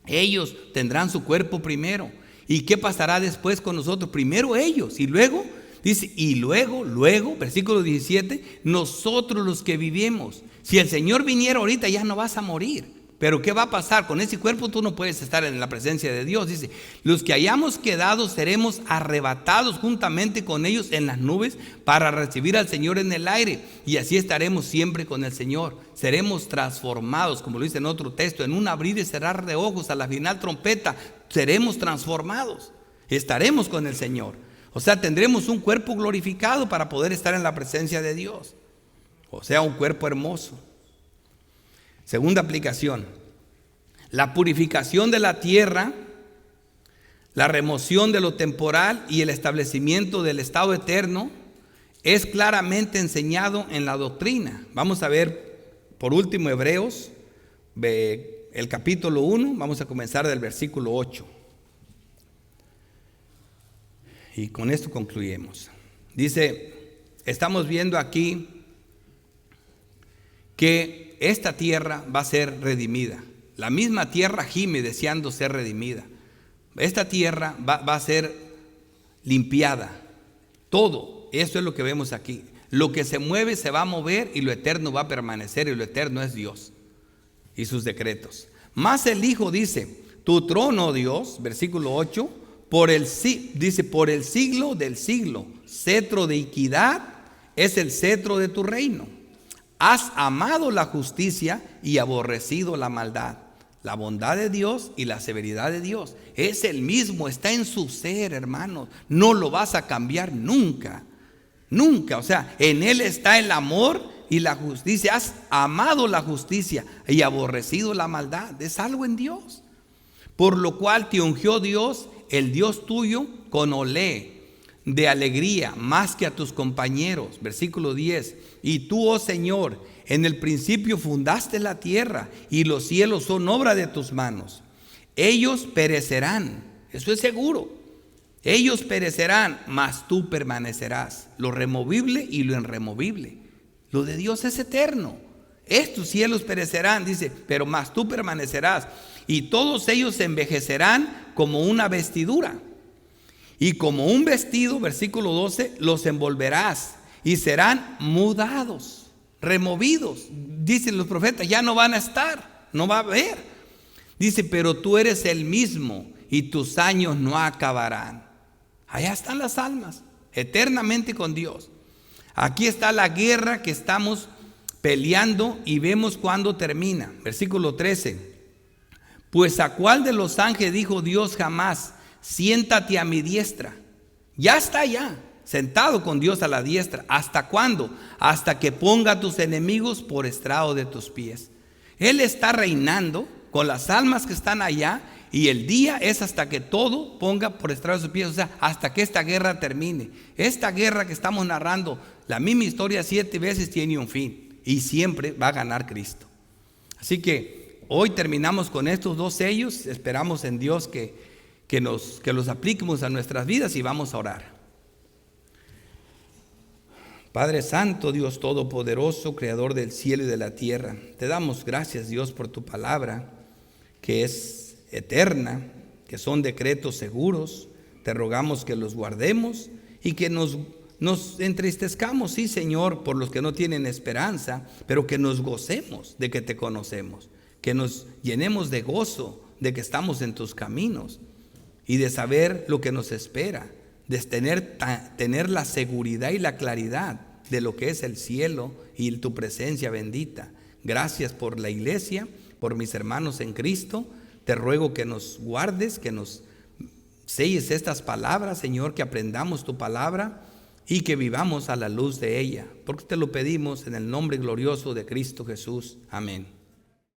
S1: Ellos tendrán su cuerpo primero. ¿Y qué pasará después con nosotros? Primero ellos, y luego, dice, y luego, versículo 17, nosotros los que vivimos. Si el Señor viniera ahorita, ya no vas a morir. Pero ¿qué va a pasar? Con ese cuerpo tú no puedes estar en la presencia de Dios. Dice: los que hayamos quedado seremos arrebatados juntamente con ellos en las nubes para recibir al Señor en el aire. Y así estaremos siempre con el Señor. Seremos transformados, como lo dice en otro texto, en un abrir y cerrar de ojos, a la final trompeta, seremos transformados. Estaremos con el Señor. O sea, tendremos un cuerpo glorificado para poder estar en la presencia de Dios. O sea, un cuerpo hermoso. Segunda aplicación: la purificación de la tierra, la remoción de lo temporal y el establecimiento del estado eterno es claramente enseñado en la doctrina. Vamos a ver por último Hebreos, el capítulo 1, vamos a comenzar del versículo 8. Y con esto concluimos. Dice, estamos viendo aquí que esta tierra va a ser redimida. La misma tierra gime deseando ser redimida. Esta tierra va a ser limpiada. Todo, eso es lo que vemos aquí. Lo que se mueve se va a mover y lo eterno va a permanecer, y lo eterno es Dios y sus decretos. Más el Hijo dice: tu trono, Dios, versículo 8, dice, por el siglo del siglo, cetro de equidad es el cetro de tu reino. Has amado la justicia y aborrecido la maldad. La bondad de Dios y la severidad de Dios es el mismo, está en su ser, hermanos. No lo vas a cambiar nunca, nunca. O sea, en Él está el amor y la justicia. Has amado la justicia y aborrecido la maldad. Es algo en Dios. Por lo cual te ungió Dios, el Dios tuyo, con olé de alegría más que a tus compañeros. Versículo 10. Y tú, oh Señor, en el principio fundaste la tierra y los cielos son obra de tus manos. Ellos perecerán, eso es seguro. Ellos perecerán, mas tú permanecerás. Lo removible y lo irremovible. Lo de Dios es eterno. Estos cielos perecerán, dice, pero mas tú permanecerás. Y todos ellos se envejecerán como una vestidura. Y como un vestido, versículo 12, los envolverás y serán mudados, removidos. Dicen los profetas, ya no van a estar, no va a haber. Dice, pero tú eres el mismo y tus años no acabarán. Allá están las almas, eternamente con Dios. Aquí está la guerra que estamos peleando y vemos cuándo termina. Versículo 13. Pues a cuál de los ángeles dijo Dios jamás, siéntate a mi diestra. Ya está allá, sentado con Dios a la diestra. ¿Hasta cuándo? Hasta que ponga a tus enemigos por estrado de tus pies. Él está reinando con las almas que están allá, y el día es hasta que todo ponga por estrado de sus pies. O sea, hasta que esta guerra termine. Esta guerra que estamos narrando, la misma historia 7 veces tiene un fin, y siempre va a ganar Cristo. Así que hoy terminamos con estos 2 sellos. Esperamos en Dios que los apliquemos a nuestras vidas, y vamos a orar. Padre Santo, Dios Todopoderoso, Creador del cielo y de la tierra, te damos gracias, Dios, por tu palabra, que es eterna, que son decretos seguros. Te rogamos que los guardemos y que nos entristezcamos, sí, Señor, por los que no tienen esperanza, pero que nos gocemos de que te conocemos, que nos llenemos de gozo de que estamos en tus caminos y de saber lo que nos espera, de tener la seguridad y la claridad de lo que es el cielo y tu presencia bendita. Gracias por la iglesia, por mis hermanos en Cristo. Te ruego que nos guardes, que nos selles estas palabras, Señor, que aprendamos tu palabra y que vivamos a la luz de ella. Porque te lo pedimos en el nombre glorioso de Cristo Jesús. Amén.